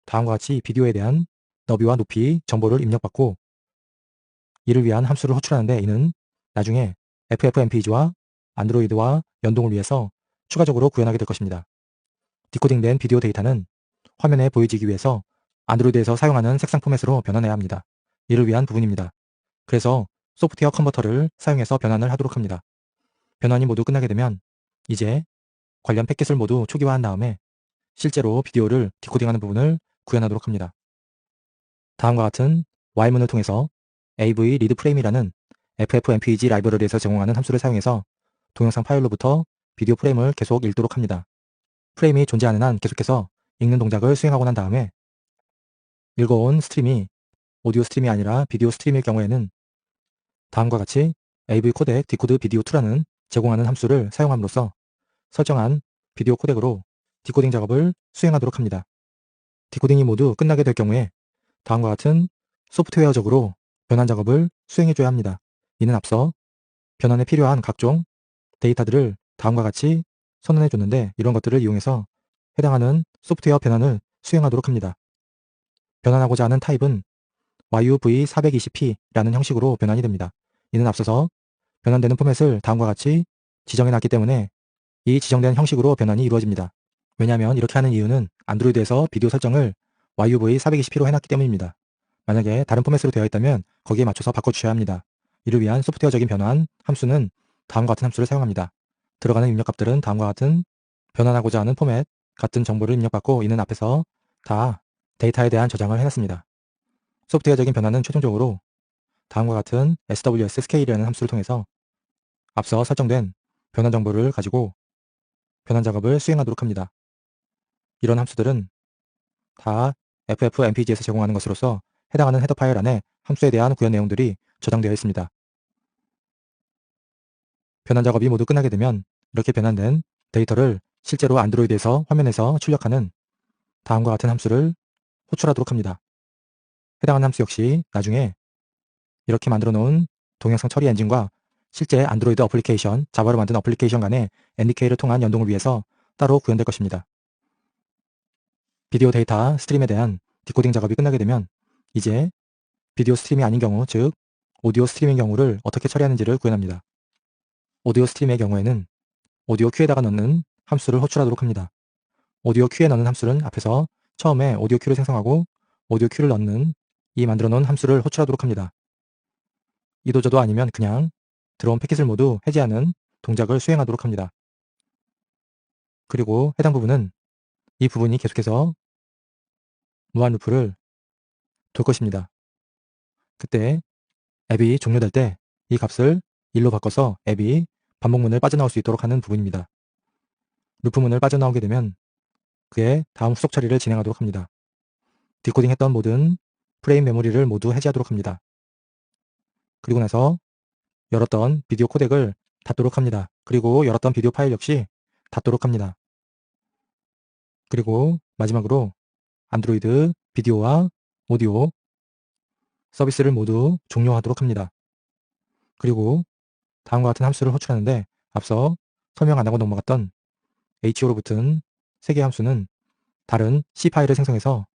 다음과 같이 비디오에 대한 너비와 높이 정보를 입력받고 이를 위한 함수를 호출하는데 이는 나중에 FFmpeg와 안드로이드와 연동을 위해서 추가적으로 구현하게 될 것입니다. 디코딩된 비디오 데이터는 화면에 보여지기 위해서 안드로이드에서 사용하는 색상 포맷으로 변환해야 합니다. 이를 위한 부분입니다. 그래서 소프트웨어 컨버터를 사용해서 변환을 하도록 합니다. 변환이 모두 끝나게 되면 이제 관련 패킷을 모두 초기화한 다음에 실제로 비디오를 디코딩하는 부분을 구현하도록 합니다. 다음과 같은 while문을 통해서 AV 리드 프레임이라는 FFmpeg 라이브러리에서 제공하는 함수를 사용해서 동영상 파일로부터 비디오 프레임을 계속 읽도록 합니다. 프레임이 존재하는 한 계속해서 읽는 동작을 수행하고 난 다음에 읽어온 스트림이 오디오 스트림이 아니라 비디오 스트림일 경우에는 다음과 같이 AV 코덱 디코드 비디오 2라는 제공하는 함수를 사용함으로써 설정한 비디오 코덱으로 디코딩 작업을 수행하도록 합니다. 디코딩이 모두 끝나게 될 경우에 다음과 같은 소프트웨어적으로 변환 작업을 수행해줘야 합니다. 이는 앞서 변환에 필요한 각종 데이터들을 다음과 같이 선언해 줬는데 이런 것들을 이용해서 해당하는 소프트웨어 변환을 수행하도록 합니다. 변환하고자 하는 타입은 YUV420p라는 형식으로 변환이 됩니다. 이는 앞서서 변환되는 포맷을 다음과 같이 지정해 놨기 때문에 이 지정된 형식으로 변환이 이루어집니다. 왜냐하면 이렇게 하는 이유는 안드로이드에서 비디오 설정을 YUV420p로 해놨기 때문입니다. 만약에 다른 포맷으로 되어 있다면 거기에 맞춰서 바꿔주셔야 합니다. 이를 위한 소프트웨어적인 변환 함수는 다음과 같은 함수를 사용합니다. 들어가는 입력값들은 다음과 같은 변환하고자 하는 포맷 같은 정보를 입력받고 이는 앞에서 다 데이터에 대한 저장을 해놨습니다. 소프트웨어적인 변환은 최종적으로 다음과 같은 SWS 스케일이라는 함수를 통해서 앞서 설정된 변환 정보를 가지고 변환 작업을 수행하도록 합니다. 이런 함수들은 다 FFmpeg에서 제공하는 것으로서 해당하는 헤더 파일 안에 함수에 대한 구현 내용들이 저장되어 있습니다. 변환 작업이 모두 끝나게 되면 이렇게 변환된 데이터를 실제로 안드로이드에서 화면에서 출력하는 다음과 같은 함수를 호출하도록 합니다. 해당하는 함수 역시 나중에 이렇게 만들어 놓은 동영상 처리 엔진과 실제 안드로이드 어플리케이션, 자바로 만든 어플리케이션 간의 NDK를 통한 연동을 위해서 따로 구현될 것입니다. 비디오 데이터 스트림에 대한 디코딩 작업이 끝나게 되면 이제 비디오 스트림이 아닌 경우, 즉 오디오 스트림인 경우를 어떻게 처리하는지를 구현합니다. 오디오 스트림의 경우에는 오디오 큐에다가 넣는 함수를 호출하도록 합니다. 오디오 큐에 넣는 함수는 앞에서 처음에 오디오 큐를 생성하고 오디오 큐를 넣는 이 만들어 놓은 함수를 호출하도록 합니다. 이도저도 아니면 그냥 들어온 패킷을 모두 해제하는 동작을 수행하도록 합니다. 그리고 해당 부분은 이 부분이 계속해서 무한 루프를 돌 것입니다. 그때 앱이 종료될 때 이 값을 1로 바꿔서 앱이 반복문을 빠져나올 수 있도록 하는 부분입니다. 루프문을 빠져나오게 되면 그의 다음 후속 처리를 진행하도록 합니다. 디코딩했던 모든 프레임 메모리를 모두 해제하도록 합니다. 그리고 나서 열었던 비디오 코덱을 닫도록 합니다. 그리고 열었던 비디오 파일 역시 닫도록 합니다. 그리고 마지막으로 안드로이드 비디오와 오디오 서비스를 모두 종료하도록 합니다. 그리고 다음과 같은 함수를 호출하는데 앞서 설명 안 하고 넘어갔던 HO로 붙은 3개의 함수는 다른 C 파일을 생성해서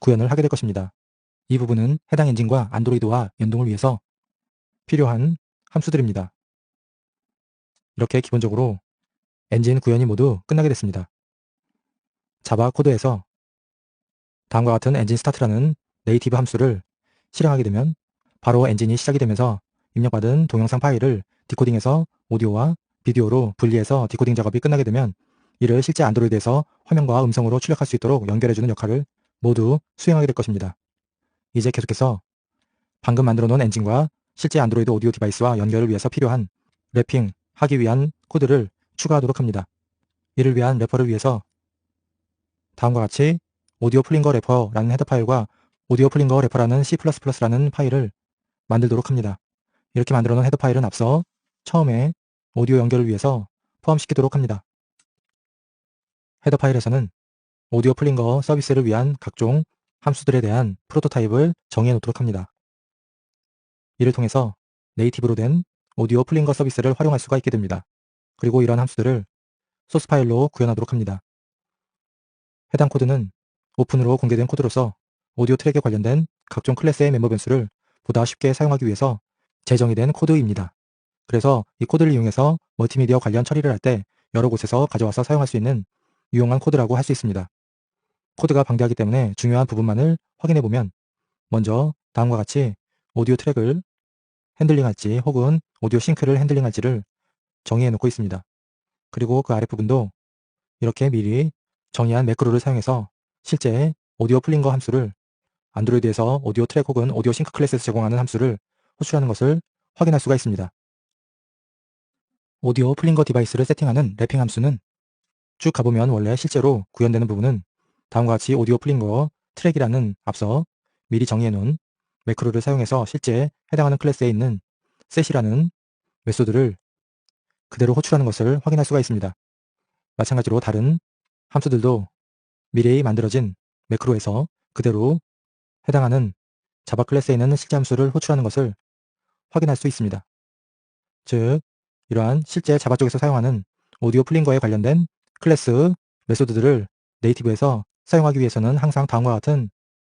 구현을 하게 될 것입니다. 이 부분은 해당 엔진과 안드로이드와 연동을 위해서 필요한 함수들입니다. 이렇게 기본적으로 엔진 구현이 모두 끝나게 됐습니다. 자바 코드에서 다음과 같은 엔진 스타트라는 네이티브 함수를 실행하게 되면 바로 엔진이 시작이 되면서 입력받은 동영상 파일을 디코딩해서 오디오와 비디오로 분리해서 디코딩 작업이 끝나게 되면 이를 실제 안드로이드에서 화면과 음성으로 출력할 수 있도록 연결해주는 역할을 모두 수행하게 될 것입니다. 이제 계속해서 방금 만들어 놓은 엔진과 실제 안드로이드 오디오 디바이스와 연결을 위해서 필요한 랩핑 하기 위한 코드를 추가하도록 합니다. 이를 위한 래퍼를 위해서 다음과 같이 오디오 플링거 래퍼라는 헤더 파일과 오디오 플링거 래퍼라는 C++라는 파일을 만들도록 합니다. 이렇게 만들어 놓은 헤더 파일은 앞서 처음에 오디오 연결을 위해서 포함시키도록 합니다. 헤더 파일에서는 오디오 플링거 서비스를 위한 각종 함수들에 대한 프로토타입을 정의해 놓도록 합니다. 이를 통해서 네이티브로 된 오디오 플링거 서비스를 활용할 수가 있게 됩니다. 그리고 이러한 함수들을 소스 파일로 구현하도록 합니다. 해당 코드는 오픈으로 공개된 코드로서 오디오 트랙에 관련된 각종 클래스의 멤버 변수를 보다 쉽게 사용하기 위해서 재정의된 코드입니다. 그래서 이 코드를 이용해서 멀티미디어 관련 처리를 할 때 여러 곳에서 가져와서 사용할 수 있는 유용한 코드라고 할 수 있습니다. 코드가 방대하기 때문에 중요한 부분만을 확인해보면 먼저 다음과 같이 오디오 트랙을 핸들링할지 혹은 오디오 싱크를 핸들링할지를 정의해 놓고 있습니다. 그리고 그 아랫부분도 이렇게 미리 정의한 매크로를 사용해서 실제 오디오 플링거 함수를 안드로이드에서 오디오 트랙 혹은 오디오 싱크 클래스에서 제공하는 함수를 호출하는 것을 확인할 수가 있습니다. 오디오 플링거 디바이스를 세팅하는 랩핑 함수는 쭉 가보면 원래 실제로 구현되는 부분은 다음과 같이 오디오 플링거 트랙이라는 앞서 미리 정의해놓은 매크로를 사용해서 실제 해당하는 클래스에 있는 set이라는 메소드를 그대로 호출하는 것을 확인할 수가 있습니다. 마찬가지로 다른 함수들도 미리 만들어진 매크로에서 그대로 해당하는 자바 클래스에 있는 실제 함수를 호출하는 것을 확인할 수 있습니다. 즉, 이러한 실제 자바 쪽에서 사용하는 오디오 플링거에 관련된 클래스 메소드들을 네이티브에서 사용하기 위해서는 항상 다음과 같은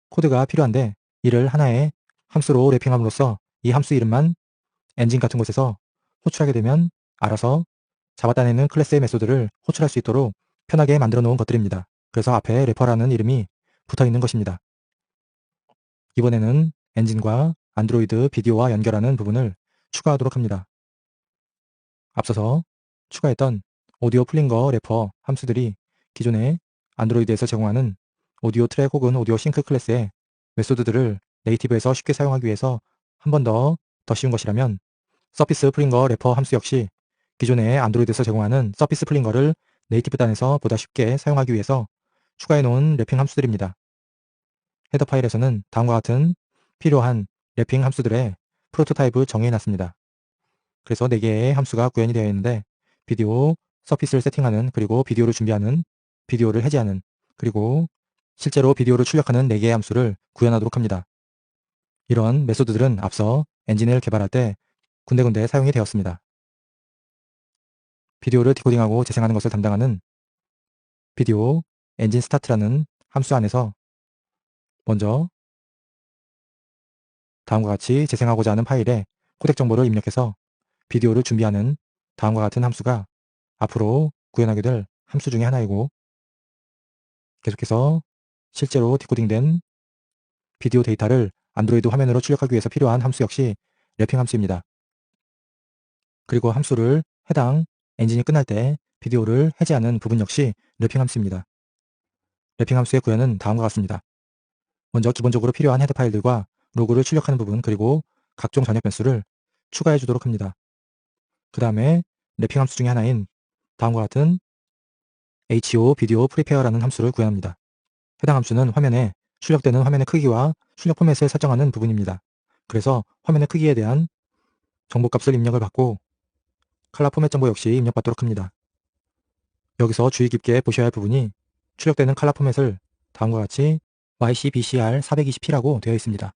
코드가 필요한데 이를 하나의 함수로 랩핑함으로써 이 함수 이름만 엔진 같은 곳에서 호출하게 되면 알아서 자바단에 있는 클래스의 메소드를 호출할 수 있도록 편하게 만들어 놓은 것들입니다. 그래서 앞에 래퍼라는 이름이 붙어 있는 것입니다. 이번에는 엔진과 안드로이드 비디오와 연결하는 부분을 추가하도록 합니다. 앞서서 추가했던 오디오 플링거 래퍼 함수들이 기존에 안드로이드에서 제공하는 오디오 트랙 혹은 오디오 싱크 클래스의 메소드들을 네이티브에서 쉽게 사용하기 위해서 한 번 더 쉬운 것이라면 서피스 플링거 래퍼 함수 역시 기존에 안드로이드에서 제공하는 서피스 플링거를 네이티브 단에서 보다 쉽게 사용하기 위해서 추가해 놓은 랩핑 함수들입니다. 헤더 파일에서는 다음과 같은 필요한 랩핑 함수들의 프로토타입을 정의해 놨습니다. 그래서 4개의 함수가 구현이 되어 있는데 비디오 서피스를 세팅하는, 그리고 비디오를 준비하는, 비디오를 해제하는, 그리고 실제로 비디오를 출력하는 4개의 함수를 구현하도록 합니다. 이런 메소드들은 앞서 엔진을 개발할 때 군데군데 사용이 되었습니다. 비디오를 디코딩하고 재생하는 것을 담당하는 비디오 엔진 스타트라는 함수 안에서 먼저 다음과 같이 재생하고자 하는 파일에 코덱 정보를 입력해서 비디오를 준비하는 다음과 같은 함수가 앞으로 구현하게 될 함수 중에 하나이고, 계속해서 실제로 디코딩된 비디오 데이터를 안드로이드 화면으로 출력하기 위해서 필요한 함수 역시 랩핑 함수입니다. 그리고 함수를 해당 엔진이 끝날 때 비디오를 해제하는 부분 역시 랩핑 함수입니다. 랩핑 함수의 구현은 다음과 같습니다. 먼저 기본적으로 필요한 헤더 파일들과 로그를 출력하는 부분, 그리고 각종 전역 변수를 추가해 주도록 합니다. 그 다음에 랩핑 함수 중에 하나인 다음과 같은 HO 비디오 프리페어라는 함수를 구현합니다. 해당 함수는 화면에 출력되는 화면의 크기와 출력 포맷을 설정하는 부분입니다. 그래서 화면의 크기에 대한 정보값을 입력을 받고 컬러 포맷 정보 역시 입력받도록 합니다. 여기서 주의 깊게 보셔야 할 부분이 출력되는 컬러 포맷을 다음과 같이 YCBCR420P라고 되어 있습니다.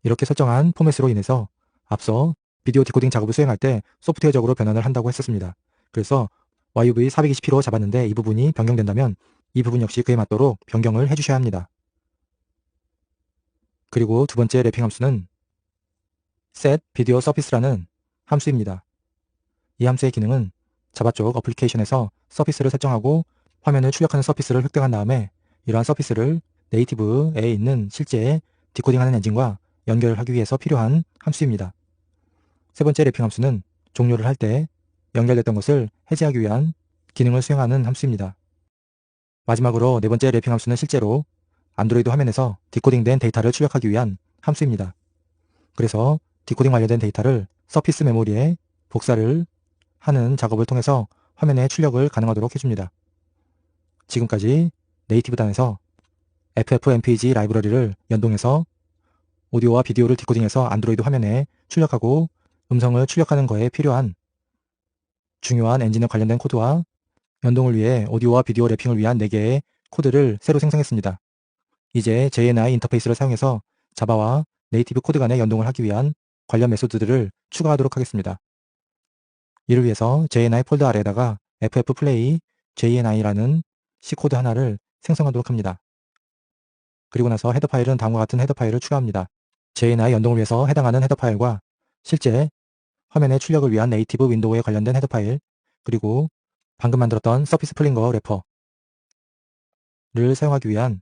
이렇게 설정한 포맷으로 인해서 앞서 비디오 디코딩 작업을 수행할 때 소프트웨어적으로 변환을 한다고 했었습니다. 그래서 YUV420P로 잡았는데 이 부분이 변경된다면 이 부분 역시 그에 맞도록 변경을 해주셔야 합니다. 그리고 두 번째 래핑 함수는 set video surface라는 함수입니다. 이 함수의 기능은 자바 쪽 어플리케이션에서 서피스를 설정하고 화면을 출력하는 서피스를 획득한 다음에 이러한 서피스를 네이티브에 있는 실제 디코딩하는 엔진과 연결을 하기 위해서 필요한 함수입니다. 세 번째 래핑 함수는 종료를 할 때 연결됐던 것을 해제하기 위한 기능을 수행하는 함수입니다. 마지막으로 네 번째 래핑 함수는 실제로 안드로이드 화면에서 디코딩된 데이터를 출력하기 위한 함수입니다. 그래서 디코딩 완료된 데이터를 서피스 메모리에 복사를 하는 작업을 통해서 화면에 출력을 가능하도록 해줍니다. 지금까지 네이티브단에서 FFmpeg 라이브러리를 연동해서 오디오와 비디오를 디코딩해서 안드로이드 화면에 출력하고 음성을 출력하는 것에 필요한 중요한 엔진에 관련된 코드와 연동을 위해 오디오와 비디오 래핑을 위한 4개의 코드를 새로 생성했습니다. 이제 JNI 인터페이스를 사용해서 자바와 네이티브 코드 간의 연동을 하기 위한 관련 메소드들을 추가하도록 하겠습니다. 이를 위해서 JNI 폴더 아래에다가 ffplay JNI라는 C코드 하나를 생성하도록 합니다. 그리고 나서 헤더 파일은 다음과 같은 헤더 파일을 추가합니다. JNI 연동을 위해서 해당하는 헤더 파일과 실제 화면의 출력을 위한 네이티브 윈도우에 관련된 헤더 파일, 그리고 방금 만들었던 서피스 플링거 래퍼를 사용하기 위한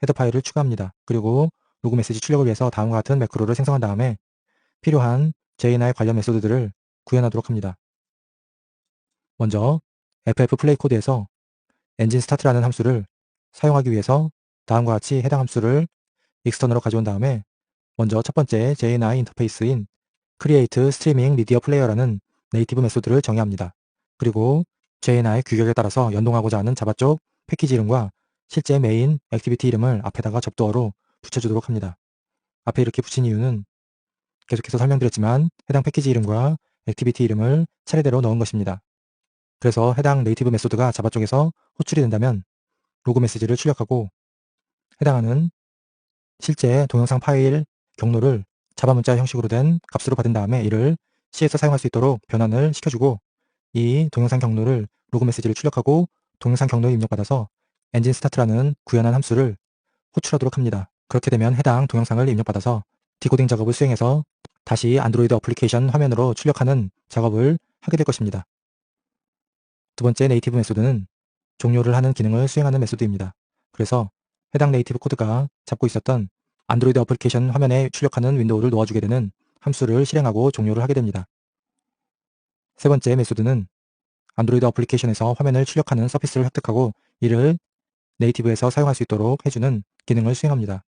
헤더 파일을 추가합니다. 그리고 로그 메시지 출력을 위해서 다음과 같은 매크로를 생성한 다음에 필요한 JNI 관련 메소드들을 구현하도록 합니다. 먼저 FFplay 코드에서 엔진 스타트라는 함수를 사용하기 위해서 다음과 같이 해당 함수를 익스턴으로 가져온 다음에 먼저 첫 번째 JNI 인터페이스인 Create Streaming Media Player라는 네이티브 메소드를 정의합니다. 그리고 JNI 규격에 따라서 연동하고자 하는 자바 쪽 패키지 이름과 실제 메인 액티비티 이름을 앞에다가 접두어로 붙여주도록 합니다. 앞에 이렇게 붙인 이유는 계속해서 설명드렸지만 해당 패키지 이름과 액티비티 이름을 차례대로 넣은 것입니다. 그래서 해당 네이티브 메소드가 자바 쪽에서 호출이 된다면 로그 메시지를 출력하고 해당하는 실제 동영상 파일 경로를 자바 문자 형식으로 된 값으로 받은 다음에 이를 C에서 사용할 수 있도록 변환을 시켜주고 이 동영상 경로를 로그 메시지를 출력하고 동영상 경로에 입력받아서 엔진 스타트라는 구현한 함수를 호출하도록 합니다. 그렇게 되면 해당 동영상을 입력받아서 디코딩 작업을 수행해서 다시 안드로이드 어플리케이션 화면으로 출력하는 작업을 하게 될 것입니다. 두 번째 네이티브 메소드는 종료를 하는 기능을 수행하는 메소드입니다. 그래서 해당 네이티브 코드가 잡고 있었던 안드로이드 어플리케이션 화면에 출력하는 윈도우를 놓아주게 되는 함수를 실행하고 종료를 하게 됩니다. 세 번째 메소드는 안드로이드 어플리케이션에서 화면을 출력하는 서피스를 획득하고 이를 네이티브에서 사용할 수 있도록 해주는 기능을 수행합니다.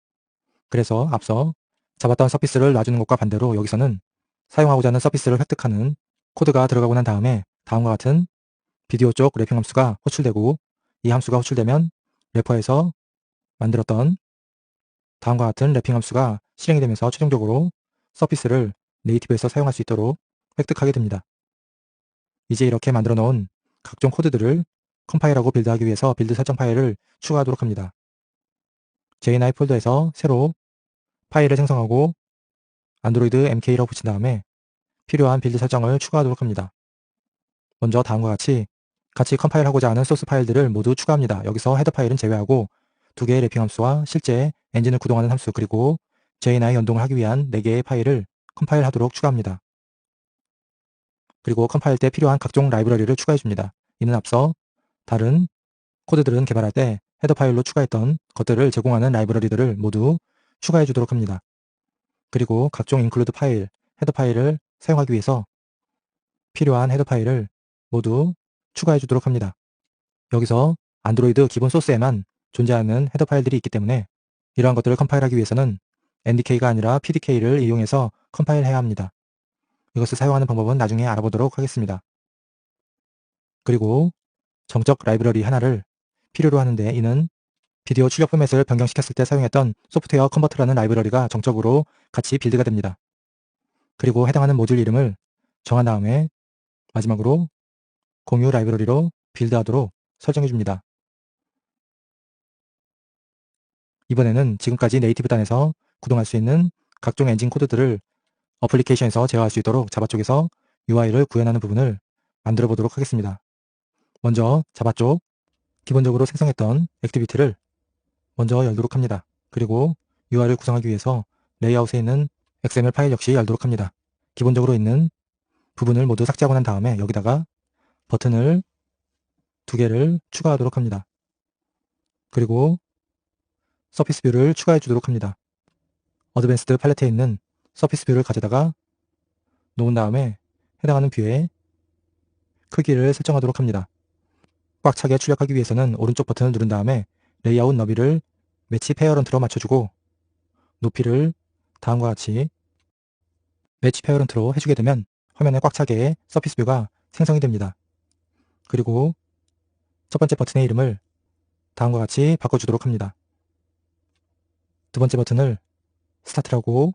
그래서 앞서 잡았던 서피스를 놔주는 것과 반대로 여기서는 사용하고자 하는 서피스를 획득하는 코드가 들어가고 난 다음에 다음과 같은 비디오 쪽 래핑 함수가 호출되고 이 함수가 호출되면 래퍼에서 만들었던 다음과 같은 래핑 함수가 실행이 되면서 최종적으로 서피스를 네이티브에서 사용할 수 있도록 획득하게 됩니다. 이제 이렇게 만들어 놓은 각종 코드들을 컴파일하고 빌드하기 위해서 빌드 설정 파일을 추가하도록 합니다. JNI 폴더에서 새로 파일을 생성하고 안드로이드 MK라고 붙인 다음에 필요한 빌드 설정을 추가하도록 합니다. 먼저 다음과 같이 컴파일하고자 하는 소스 파일들을 모두 추가합니다. 여기서 헤더 파일은 제외하고 2개의 래핑 함수와 실제 엔진을 구동하는 함수 그리고 JNI 연동을 하기 위한 4개의 파일을 컴파일하도록 추가합니다. 그리고 컴파일 때 필요한 각종 라이브러리를 추가해줍니다. 이는 앞서 다른 코드들은 개발할 때 헤더 파일로 추가했던 것들을 제공하는 라이브러리들을 모두 추가해 주도록 합니다. 그리고 각종 인클루드 파일, 헤더 파일을 사용하기 위해서 필요한 헤더 파일을 모두 추가해 주도록 합니다. 여기서 안드로이드 기본 소스에만 존재하는 헤더 파일들이 있기 때문에 이러한 것들을 컴파일하기 위해서는 NDK가 아니라 PDK를 이용해서 컴파일해야 합니다. 이것을 사용하는 방법은 나중에 알아보도록 하겠습니다. 그리고 정적 라이브러리 하나를 필요로 하는데 이는 비디오 출력 포맷을 변경시켰을 때 사용했던 소프트웨어 컨버터라는 라이브러리가 정적으로 같이 빌드가 됩니다. 그리고 해당하는 모듈 이름을 정한 다음에 마지막으로 공유 라이브러리로 빌드하도록 설정해 줍니다. 이번에는 지금까지 네이티브 단에서 구동할 수 있는 각종 엔진 코드들을 어플리케이션에서 제어할 수 있도록 자바 쪽에서 UI를 구현하는 부분을 만들어 보도록 하겠습니다. 먼저 자바 쪽 기본적으로 생성했던 액티비티를 먼저 열도록 합니다. 그리고 UI를 구성하기 위해서 레이아웃에 있는 XML 파일 역시 열도록 합니다. 기본적으로 있는 부분을 모두 삭제하고 난 다음에 여기다가 버튼을 2개를 추가하도록 합니다. 그리고 서피스 뷰를 추가해 주도록 합니다. 어드밴스드 팔레트에 있는 서피스 뷰를 가져다가 놓은 다음에 해당하는 뷰의 크기를 설정하도록 합니다. 꽉 차게 출력하기 위해서는 오른쪽 버튼을 누른 다음에 레이아웃 너비를 매치 페어런트로 맞춰주고 높이를 다음과 같이 매치 페어런트로 해주게 되면 화면에 꽉 차게 서피스 뷰가 생성이 됩니다. 그리고 첫 번째 버튼의 이름을 다음과 같이 바꿔주도록 합니다. 두 번째 버튼을 스타트라고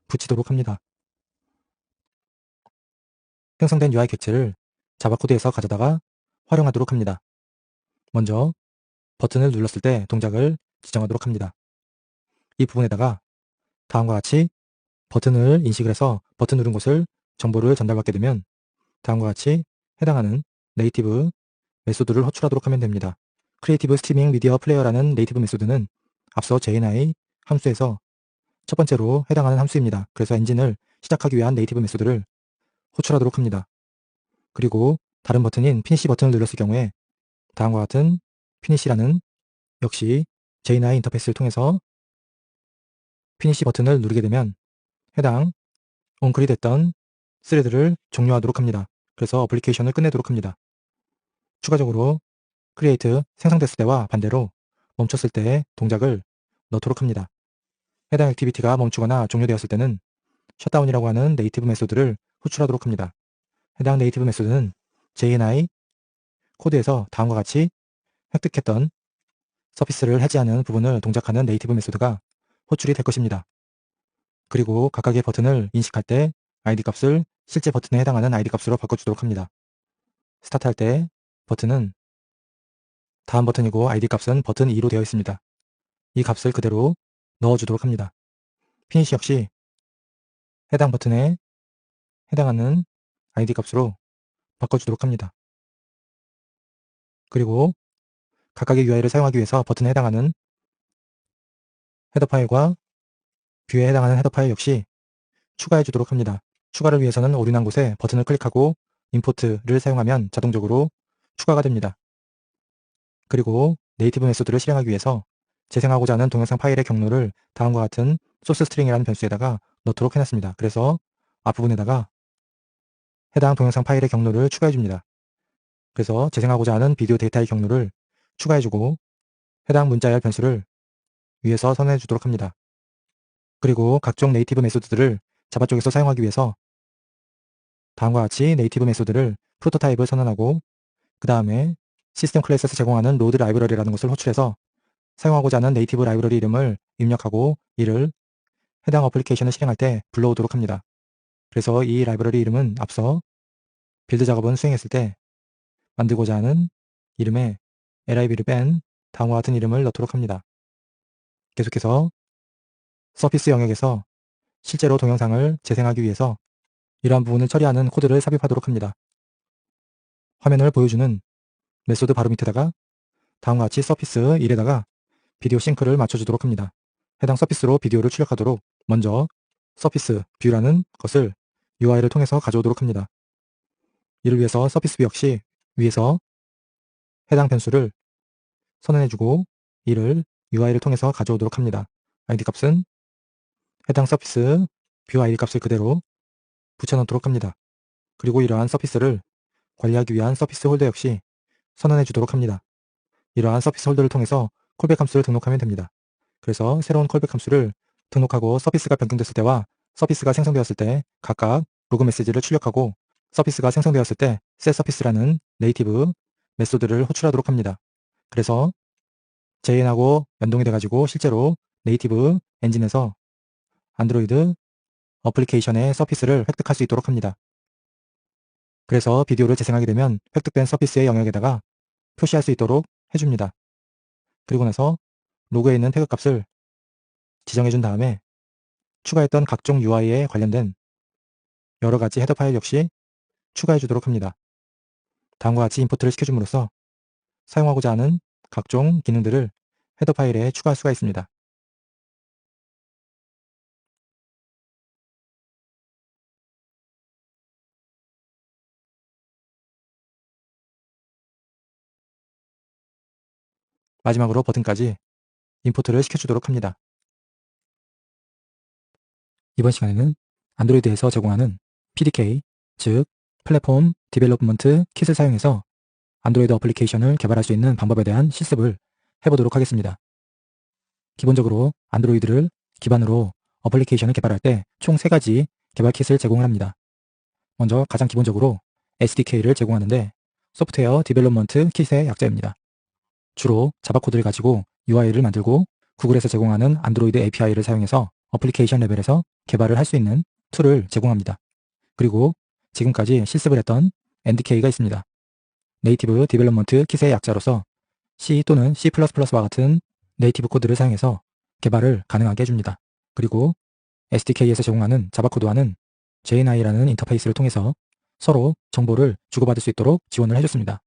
붙이도록 합니다. 생성된 UI 객체를 자바 코드에서 가져다가 활용하도록 합니다. 먼저 버튼을 눌렀을 때 동작을 지정하도록 합니다. 이 부분에다가 다음과 같이 버튼을 인식을 해서 버튼 누른 곳을 정보를 전달받게 되면 다음과 같이 해당하는 네이티브 메소드를 호출하도록 하면 됩니다. 크리에이티브 스트리밍 미디어 플레이어라는 네이티브 메소드는 앞서 JNI 함수에서 첫 번째로 해당하는 함수입니다. 그래서 엔진을 시작하기 위한 네이티브 메소드를 호출하도록 합니다. 그리고 다른 버튼인 피니시 버튼을 눌렀을 경우에 다음과 같은 피니시라는 역시 JNI 인터페이스를 통해서 피니시 버튼을 누르게 되면 해당 온클이 됐던 스레드를 종료하도록 합니다. 그래서 어플리케이션을 끝내도록 합니다. 추가적으로 크리에이트 생성됐을 때와 반대로 멈췄을 때의 동작을 넣도록 합니다. 해당 액티비티가 멈추거나 종료되었을 때는 셧다운이라고 하는 네이티브 메소드를 호출하도록 합니다. 해당 네이티브 메소드는 JNI 코드에서 다음과 같이 획득했던 서피스를 해제하는 부분을 동작하는 네이티브 메소드가 호출이 될 것입니다. 그리고 각각의 버튼을 인식할 때 ID 값을 실제 버튼에 해당하는 ID 값으로 바꿔주도록 합니다. 스타트할 때 버튼은 다음 버튼이고 ID 값은 버튼 2로 되어 있습니다. 이 값을 그대로 넣어주도록 합니다. 피니시 역시 해당 버튼에 해당하는 ID 값으로 바꿔주도록 합니다. 그리고 각각의 UI를 사용하기 위해서 버튼에 해당하는 헤더 파일과 뷰에 해당하는 헤더 파일 역시 추가해 주도록 합니다. 추가를 위해서는 오류난 곳에 버튼을 클릭하고 임포트를 사용하면 자동적으로 추가가 됩니다. 그리고 네이티브 메소드를 실행하기 위해서 재생하고자 하는 동영상 파일의 경로를 다음과 같은 소스 스트링이라는 변수에다가 넣도록 해놨습니다. 그래서 앞부분에다가 해당 동영상 파일의 경로를 추가해 줍니다. 그래서 재생하고자 하는 비디오 데이터의 경로를 추가해 주고 해당 문자열 변수를 위에서 선언해 주도록 합니다. 그리고 각종 네이티브 메소드들을 자바 쪽에서 사용하기 위해서 다음과 같이 네이티브 메소드를 프로토타입을 선언하고 그 다음에 시스템 클래스에서 제공하는 로드 라이브러리라는 것을 호출해서 사용하고자 하는 네이티브 라이브러리 이름을 입력하고 이를 해당 어플리케이션을 실행할 때 불러오도록 합니다. 그래서 이 라이브러리 이름은 앞서 빌드 작업은 수행했을 때 만들고자 하는 이름에 lib를 뺀 다음과 같은 이름을 넣도록 합니다. 계속해서 서피스 영역에서 실제로 동영상을 재생하기 위해서 이러한 부분을 처리하는 코드를 삽입하도록 합니다. 화면을 보여주는 메소드 바로 밑에다가 다음과 같이 서피스 1에다가 비디오 싱크를 맞춰주도록 합니다. 해당 서피스로 비디오를 출력하도록 먼저 서피스 뷰라는 것을 UI를 통해서 가져오도록 합니다. 이를 위해서 서피스 뷰 역시 위에서 해당 변수를 선언해주고 이를 UI를 통해서 가져오도록 합니다. ID 값은 해당 서피스 뷰 ID 값을 그대로 붙여넣도록 합니다. 그리고 이러한 서피스를 관리하기 위한 서피스 홀더 역시 선언해 주도록 합니다. 이러한 서피스 홀더를 통해서 콜백 함수를 등록하면 됩니다. 그래서 새로운 콜백 함수를 등록하고 서피스가 변경됐을 때와 서피스가 생성되었을 때 각각 로그 메시지를 출력하고 서피스가 생성되었을 때 setSurface라는 네이티브 메소드를 호출하도록 합니다. 그래서 JN하고 연동이 돼가지고 실제로 네이티브 엔진에서 안드로이드 어플리케이션의 서피스를 획득할 수 있도록 합니다. 그래서 비디오를 재생하게 되면 획득된 서피스의 영역에다가 표시할 수 있도록 해줍니다. 그리고 나서 로그에 있는 태그 값을 지정해 준 다음에 추가했던 각종 UI에 관련된 여러 가지 헤더 파일 역시 추가해 주도록 합니다. 다음과 같이 임포트를 시켜줌으로써 사용하고자 하는 각종 기능들을 헤더 파일에 추가할 수가 있습니다. 마지막으로 버튼까지 임포트를 시켜주도록 합니다. 이번 시간에는 안드로이드에서 제공하는 PDK, 즉 플랫폼 디벨롭먼트 킷을 사용해서 안드로이드 어플리케이션을 개발할 수 있는 방법에 대한 실습을 해보도록 하겠습니다. 기본적으로 안드로이드를 기반으로 어플리케이션을 개발할 때 총 3가지 개발 킷을 제공을 합니다. 먼저 가장 기본적으로 SDK를 제공하는데 소프트웨어 디벨롭먼트 킷의 약자입니다. 주로 자바 코드를 가지고 UI를 만들고 구글에서 제공하는 안드로이드 API를 사용해서 어플리케이션 레벨에서 개발을 할 수 있는 툴을 제공합니다. 그리고 지금까지 실습을 했던 NDK가 있습니다. 네이티브 디벨롭먼트 킷의 약자로서 C 또는 C++와 같은 네이티브 코드를 사용해서 개발을 가능하게 해줍니다. 그리고 SDK에서 제공하는 자바 코드와는 JNI라는 인터페이스를 통해서 서로 정보를 주고받을 수 있도록 지원을 해줬습니다.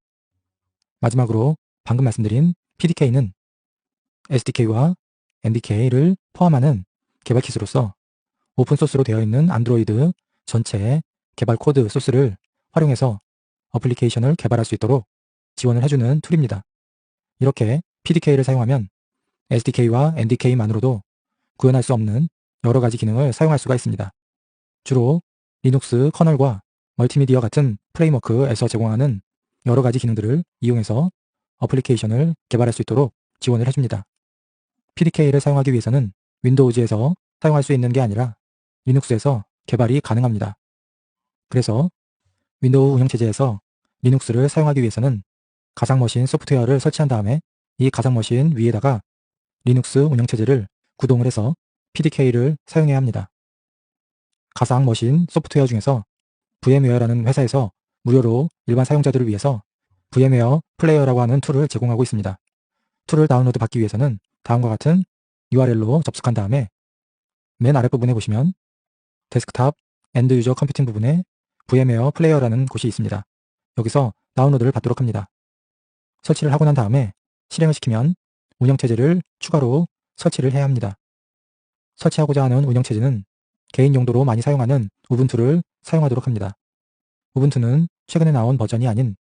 마지막으로 방금 말씀드린 PDK는 SDK와 NDK를 포함하는 개발 킷으로서 오픈소스로 되어 있는 안드로이드 전체의 개발 코드 소스를 활용해서 어플리케이션을 개발할 수 있도록 지원을 해주는 툴입니다. 이렇게 PDK를 사용하면 SDK와 NDK만으로도 구현할 수 없는 여러 가지 기능을 사용할 수가 있습니다. 주로 리눅스 커널과 멀티미디어 같은 프레임워크에서 제공하는 여러 가지 기능들을 이용해서 어플리케이션을 개발할 수 있도록 지원을 해줍니다. PDK를 사용하기 위해서는 윈도우즈에서 사용할 수 있는 게 아니라 리눅스에서 개발이 가능합니다. 그래서 윈도우 운영체제에서 리눅스를 사용하기 위해서는 가상머신 소프트웨어를 설치한 다음에 이 가상머신 위에다가 리눅스 운영체제를 구동을 해서 PDK를 사용해야 합니다. 가상머신 소프트웨어 중에서 VMware라는 회사에서 무료로 일반 사용자들을 위해서 VMware 플레이어라고 하는 툴을 제공하고 있습니다. 툴을 다운로드 받기 위해서는 다음과 같은 URL로 접속한 다음에 맨 아랫부분에 보시면 데스크탑 엔드 유저 컴퓨팅 부분에 VMware 플레이어라는 곳이 있습니다. 여기서 다운로드를 받도록 합니다. 설치를 하고 난 다음에 실행을 시키면 운영체제를 추가로 설치를 해야 합니다. 설치하고자 하는 운영체제는 개인 용도로 많이 사용하는 우분투를 사용하도록 합니다. 우분투는 최근에 나온 버전이 아닌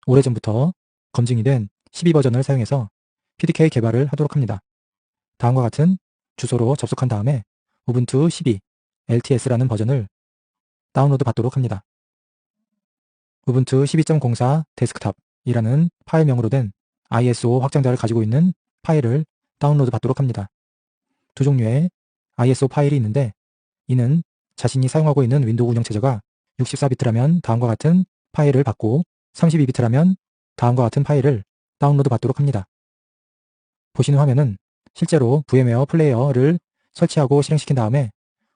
오래전부터 검증이 된 12버전을 사용해서 PDK 개발을 하도록 합니다. 다음과 같은 주소로 접속한 다음에 우분투 12 LTS라는 버전을 다운로드 받도록 합니다. 우분투 12.04 데스크탑이라는 파일명으로 된 ISO 확장자를 가지고 있는 파일을 다운로드 받도록 합니다. 두 종류의 ISO 파일이 있는데 이는 자신이 사용하고 있는 윈도우 운영체제가 64비트라면 다음과 같은 파일을 받고 32비트라면 다음과 같은 파일을 다운로드 받도록 합니다. 보시는 화면은 실제로 VMware 플레이어를 설치하고 실행시킨 다음에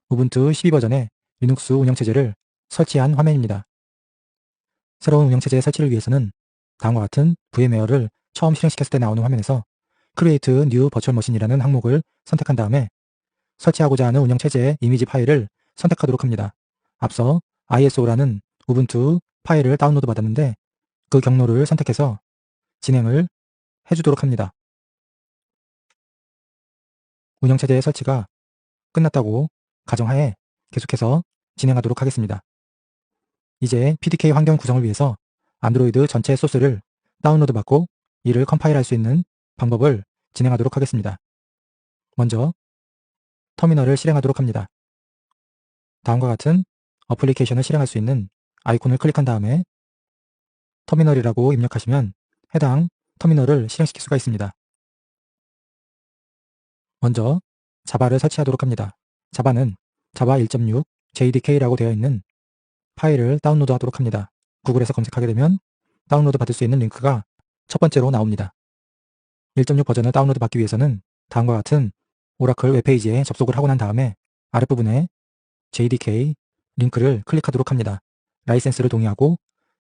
우분투 12버전의 리눅스 운영체제를 설치한 화면입니다. 새로운 운영체제 설치를 위해서는 다음과 같은 VMware를 처음 실행시켰을 때 나오는 화면에서 Create New Virtual Machine이라는 항목을 선택한 다음에 설치하고자 하는 운영체제의 이미지 파일을 선택하도록 합니다. 앞서 ISO라는 우분투 파일을 다운로드 받았는데 그 경로를 선택해서 진행을 해주도록 합니다. 운영체제의 설치가 끝났다고 가정하에 계속해서 진행하도록 하겠습니다. 이제 PDK 환경 구성을 위해서 안드로이드 전체 소스를 다운로드 받고 이를 컴파일할 수 있는 방법을 진행하도록 하겠습니다. 먼저 터미널을 실행하도록 합니다. 다음과 같은 어플리케이션을 실행할 수 있는 아이콘을 클릭한 다음에 터미널이라고 입력하시면 해당 터미널을 실행시킬 수가 있습니다. 먼저 자바를 설치하도록 합니다. 자바는 자바 1.6 JDK라고 되어 있는 파일을 다운로드 하도록 합니다. 구글에서 검색하게 되면 다운로드 받을 수 있는 링크가 첫 번째로 나옵니다. 1.6 버전을 다운로드 받기 위해서는 다음과 같은 오라클 웹페이지에 접속을 하고 난 다음에 아랫부분에 JDK 링크를 클릭하도록 합니다. 라이센스를 동의하고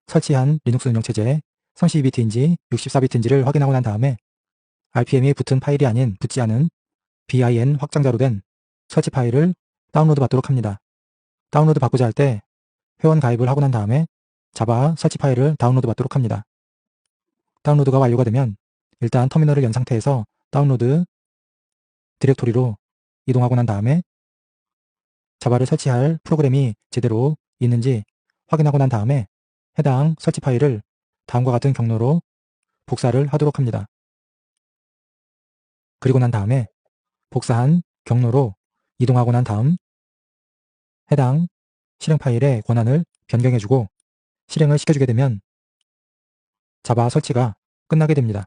설치한 리눅스 운영체제에 32비트인지 64비트인지를 확인하고 난 다음에 RPM이 붙은 파일이 아닌 붙지 않은 bin 확장자로 된 설치 파일을 다운로드 받도록 합니다. 다운로드 받고자 할 때 회원 가입을 하고 난 다음에 자바 설치 파일을 다운로드 받도록 합니다. 다운로드가 완료가 되면 일단 터미널을 연 상태에서 다운로드 디렉토리로 이동하고 난 다음에 자바를 설치할 프로그램이 제대로 있는지 확인하고 난 다음에 해당 설치 파일을 다음과 같은 경로로 복사를 하도록 합니다. 그리고 난 다음에 복사한 경로로 이동하고 난 다음 해당 실행 파일의 권한을 변경해주고 실행을 시켜주게 되면 자바 설치가 끝나게 됩니다.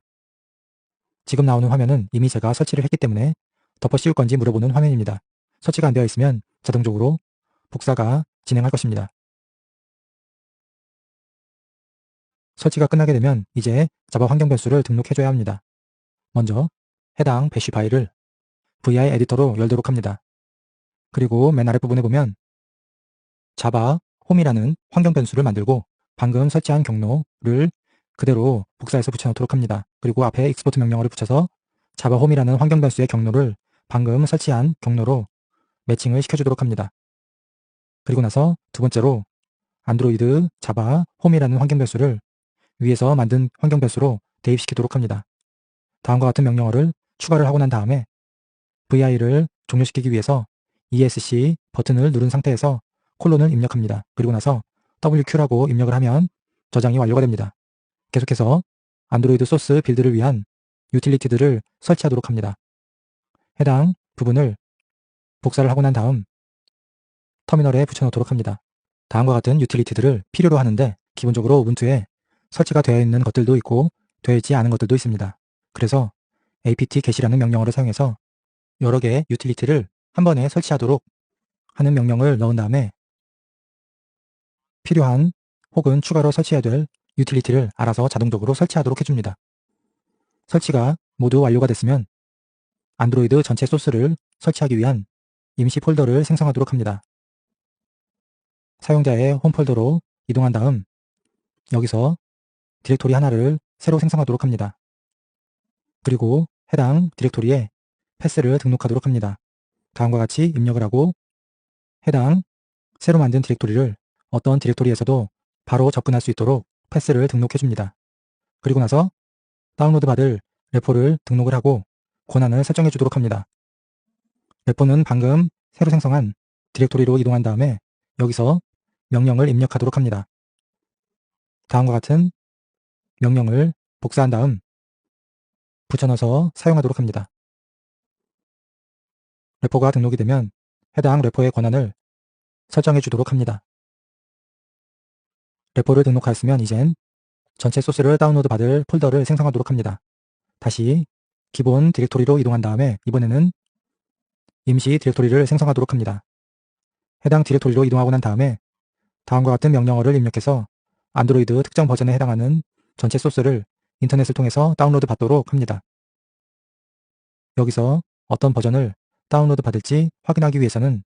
지금 나오는 화면은 이미 제가 설치를 했기 때문에 덮어 씌울 건지 물어보는 화면입니다. 설치가 안 되어 있으면 자동적으로 복사가 진행할 것입니다. 설치가 끝나게 되면 이제 자바 환경 변수를 등록해줘야 합니다. 먼저 해당 배쉬 파일을 vi 에디터로 열도록 합니다. 그리고 맨 아랫부분에 보면 자바 홈이라는 환경 변수를 만들고 방금 설치한 경로를 그대로 복사해서 붙여놓도록 합니다. 그리고 앞에 익스포트 명령어를 붙여서 자바 홈이라는 환경 변수의 경로를 방금 설치한 경로로 매칭을 시켜주도록 합니다. 그리고 나서 두 번째로 안드로이드 자바 홈이라는 환경 변수를 위에서 만든 환경 변수로 대입시키도록 합니다. 다음과 같은 명령어를 추가를 하고 난 다음에 vi를 종료시키기 위해서 ESC 버튼을 누른 상태에서 콜론을 입력합니다. 그리고 나서 WQ라고 입력을 하면 저장이 완료가 됩니다. 계속해서 안드로이드 소스 빌드를 위한 유틸리티들을 설치하도록 합니다. 해당 부분을 복사를 하고 난 다음 터미널에 붙여놓도록 합니다. 다음과 같은 유틸리티들을 필요로 하는데 기본적으로 우분투에 설치가 되어 있는 것들도 있고 되어 있지 않은 것들도 있습니다. 그래서 apt get이라는 명령어를 사용해서 여러 개의 유틸리티를 한 번에 설치하도록 하는 명령을 넣은 다음에 필요한 혹은 추가로 설치해야 될 유틸리티를 알아서 자동적으로 설치하도록 해줍니다. 설치가 모두 완료가 됐으면 안드로이드 전체 소스를 설치하기 위한 임시 폴더를 생성하도록 합니다. 사용자의 홈 폴더로 이동한 다음 여기서 디렉토리 하나를 새로 생성하도록 합니다. 그리고 해당 디렉토리에 패스를 등록하도록 합니다. 다음과 같이 입력을 하고 해당 새로 만든 디렉토리를 어떤 디렉토리에서도 바로 접근할 수 있도록 패스를 등록해 줍니다. 그리고 나서 다운로드 받을 레포를 등록을 하고 권한을 설정해 주도록 합니다. 레포는 방금 새로 생성한 디렉토리로 이동한 다음에 여기서 명령을 입력하도록 합니다. 다음과 같은 명령을 복사한 다음 붙여넣어서 사용하도록 합니다. 레포가 등록이 되면 해당 레포의 권한을 설정해 주도록 합니다. 레포를 등록하였으면 이젠 전체 소스를 다운로드 받을 폴더를 생성하도록 합니다. 다시 기본 디렉토리로 이동한 다음에 이번에는 임시 디렉토리를 생성하도록 합니다. 해당 디렉토리로 이동하고 난 다음에 다음과 같은 명령어를 입력해서 안드로이드 특정 버전에 해당하는 전체 소스를 인터넷을 통해서 다운로드 받도록 합니다. 여기서 어떤 버전을 다운로드 받을지 확인하기 위해서는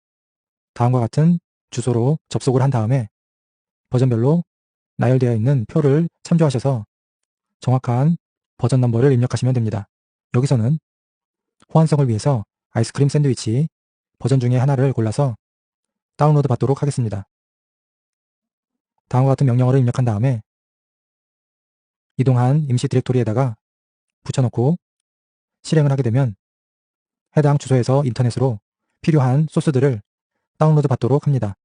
다음과 같은 주소로 접속을 한 다음에 버전별로 나열되어 있는 표를 참조하셔서 정확한 버전 넘버를 입력하시면 됩니다. 여기서는 호환성을 위해서 아이스크림 샌드위치 버전 중에 하나를 골라서 다운로드 받도록 하겠습니다. 다음과 같은 명령어를 입력한 다음에 이동한 임시 디렉토리에다가 붙여넣고 실행을 하게 되면 해당 주소에서 인터넷으로 필요한 소스들을 다운로드 받도록 합니다.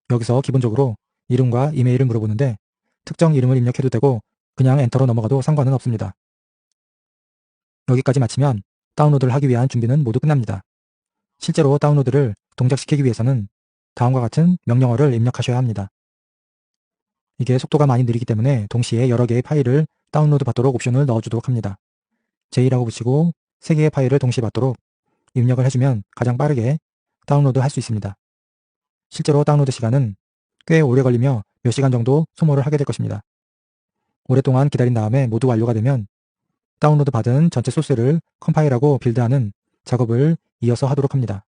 여기서 기본적으로 이름과 이메일을 물어보는데 특정 이름을 입력해도 되고 그냥 엔터로 넘어가도 상관은 없습니다. 여기까지 마치면 다운로드를 하기 위한 준비는 모두 끝납니다. 실제로 다운로드를 동작시키기 위해서는 다음과 같은 명령어를 입력하셔야 합니다. 이게 속도가 많이 느리기 때문에 동시에 여러 개의 파일을 다운로드 받도록 옵션을 넣어주도록 합니다. J라고 붙이고 3개의 파일을 동시에 받도록 입력을 해주면 가장 빠르게 다운로드 할 수 있습니다. 실제로 다운로드 시간은 꽤 오래 걸리며 몇 시간 정도 소모를 하게 될 것입니다. 오랫동안 기다린 다음에 모두 완료가 되면 다운로드 받은 전체 소스를 컴파일하고 빌드하는 작업을 이어서 하도록 합니다.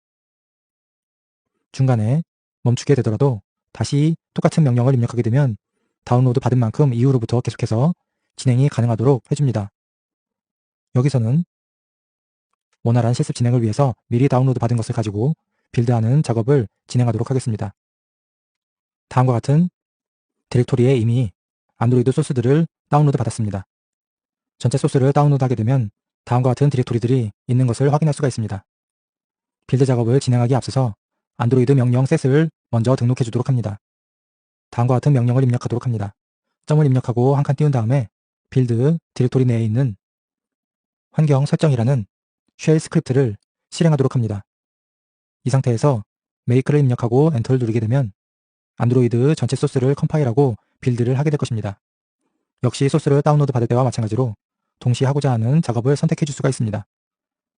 중간에 멈추게 되더라도 다시 똑같은 명령을 입력하게 되면 다운로드 받은 만큼 이후로부터 계속해서 진행이 가능하도록 해줍니다. 여기서는 원활한 실습 진행을 위해서 미리 다운로드 받은 것을 가지고 빌드하는 작업을 진행하도록 하겠습니다. 다음과 같은 디렉토리에 이미 안드로이드 소스들을 다운로드 받았습니다. 전체 소스를 다운로드하게 되면 다음과 같은 디렉토리들이 있는 것을 확인할 수가 있습니다. 빌드 작업을 진행하기 앞서서 안드로이드 명령 셋을 먼저 등록해 주도록 합니다. 다음과 같은 명령을 입력하도록 합니다. 점을 입력하고 한 칸 띄운 다음에 빌드 디렉토리 내에 있는 환경 설정이라는 쉘 스크립트를 실행하도록 합니다. 이 상태에서 make를 입력하고 엔터를 누르게 되면 안드로이드 전체 소스를 컴파일하고 빌드를 하게 될 것입니다. 역시 소스를 다운로드 받을 때와 마찬가지로 동시에 하고자 하는 작업을 선택해 줄 수가 있습니다.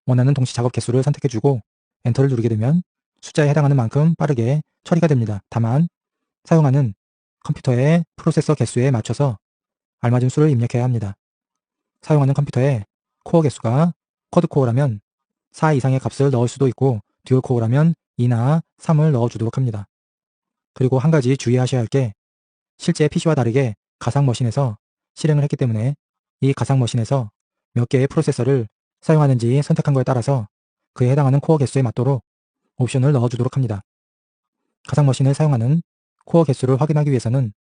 원하는 동시 작업 개수를 선택해 주고 엔터를 누르게 되면 숫자에 해당하는 만큼 빠르게 처리가 됩니다. 다만 사용하는 컴퓨터의 프로세서 개수에 맞춰서 알맞은 수를 입력해야 합니다. 사용하는 컴퓨터의 코어 개수가 쿼드코어라면 4 이상의 값을 넣을 수도 있고 듀얼코어라면 2나 3을 넣어주도록 합니다. 그리고 한 가지 주의하셔야 할 게 실제 PC와 다르게 가상머신에서 실행을 했기 때문에 이 가상머신에서 몇 개의 프로세서를 사용하는지 선택한 거에 따라서 그에 해당하는 코어 개수에 맞도록 옵션을 넣어주도록 합니다. 가상머신을 사용하는 코어 개수를 확인하기 위해서는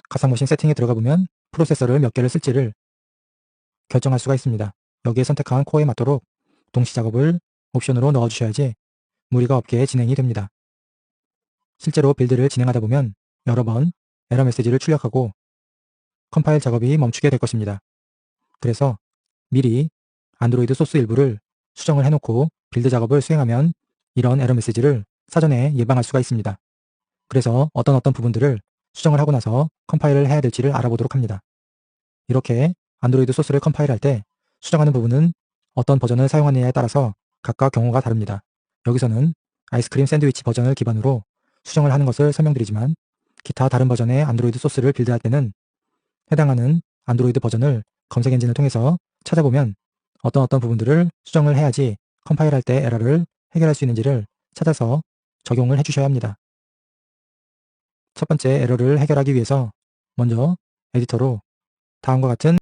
가상머신 세팅에 들어가 보면 프로세서를 몇 개를 쓸지를 결정할 수가 있습니다. 여기에 선택한 코어에 맞도록 동시 작업을 옵션으로 넣어주셔야지 무리가 없게 진행이 됩니다. 실제로 빌드를 진행하다 보면 여러 번 에러 메시지를 출력하고 컴파일 작업이 멈추게 될 것입니다. 그래서 미리 안드로이드 소스 일부를 수정을 해놓고 빌드 작업을 수행하면 이런 에러 메시지를 사전에 예방할 수가 있습니다. 그래서 어떤 부분들을 수정을 하고 나서 컴파일을 해야 될지를 알아보도록 합니다. 이렇게 안드로이드 소스를 컴파일할 때 수정하는 부분은 어떤 버전을 사용하느냐에 따라서 각각 경우가 다릅니다. 여기서는 아이스크림 샌드위치 버전을 기반으로 수정을 하는 것을 설명드리지만 기타 다른 버전의 안드로이드 소스를 빌드할 때는 해당하는 안드로이드 버전을 검색 엔진을 통해서 찾아보면 어떤 부분들을 수정을 해야지 컴파일할 때 에러를 해결할 수 있는지를 찾아서 적용을 해주셔야 합니다. 첫 번째 에러를 해결하기 위해서 먼저 에디터로 다음과 같은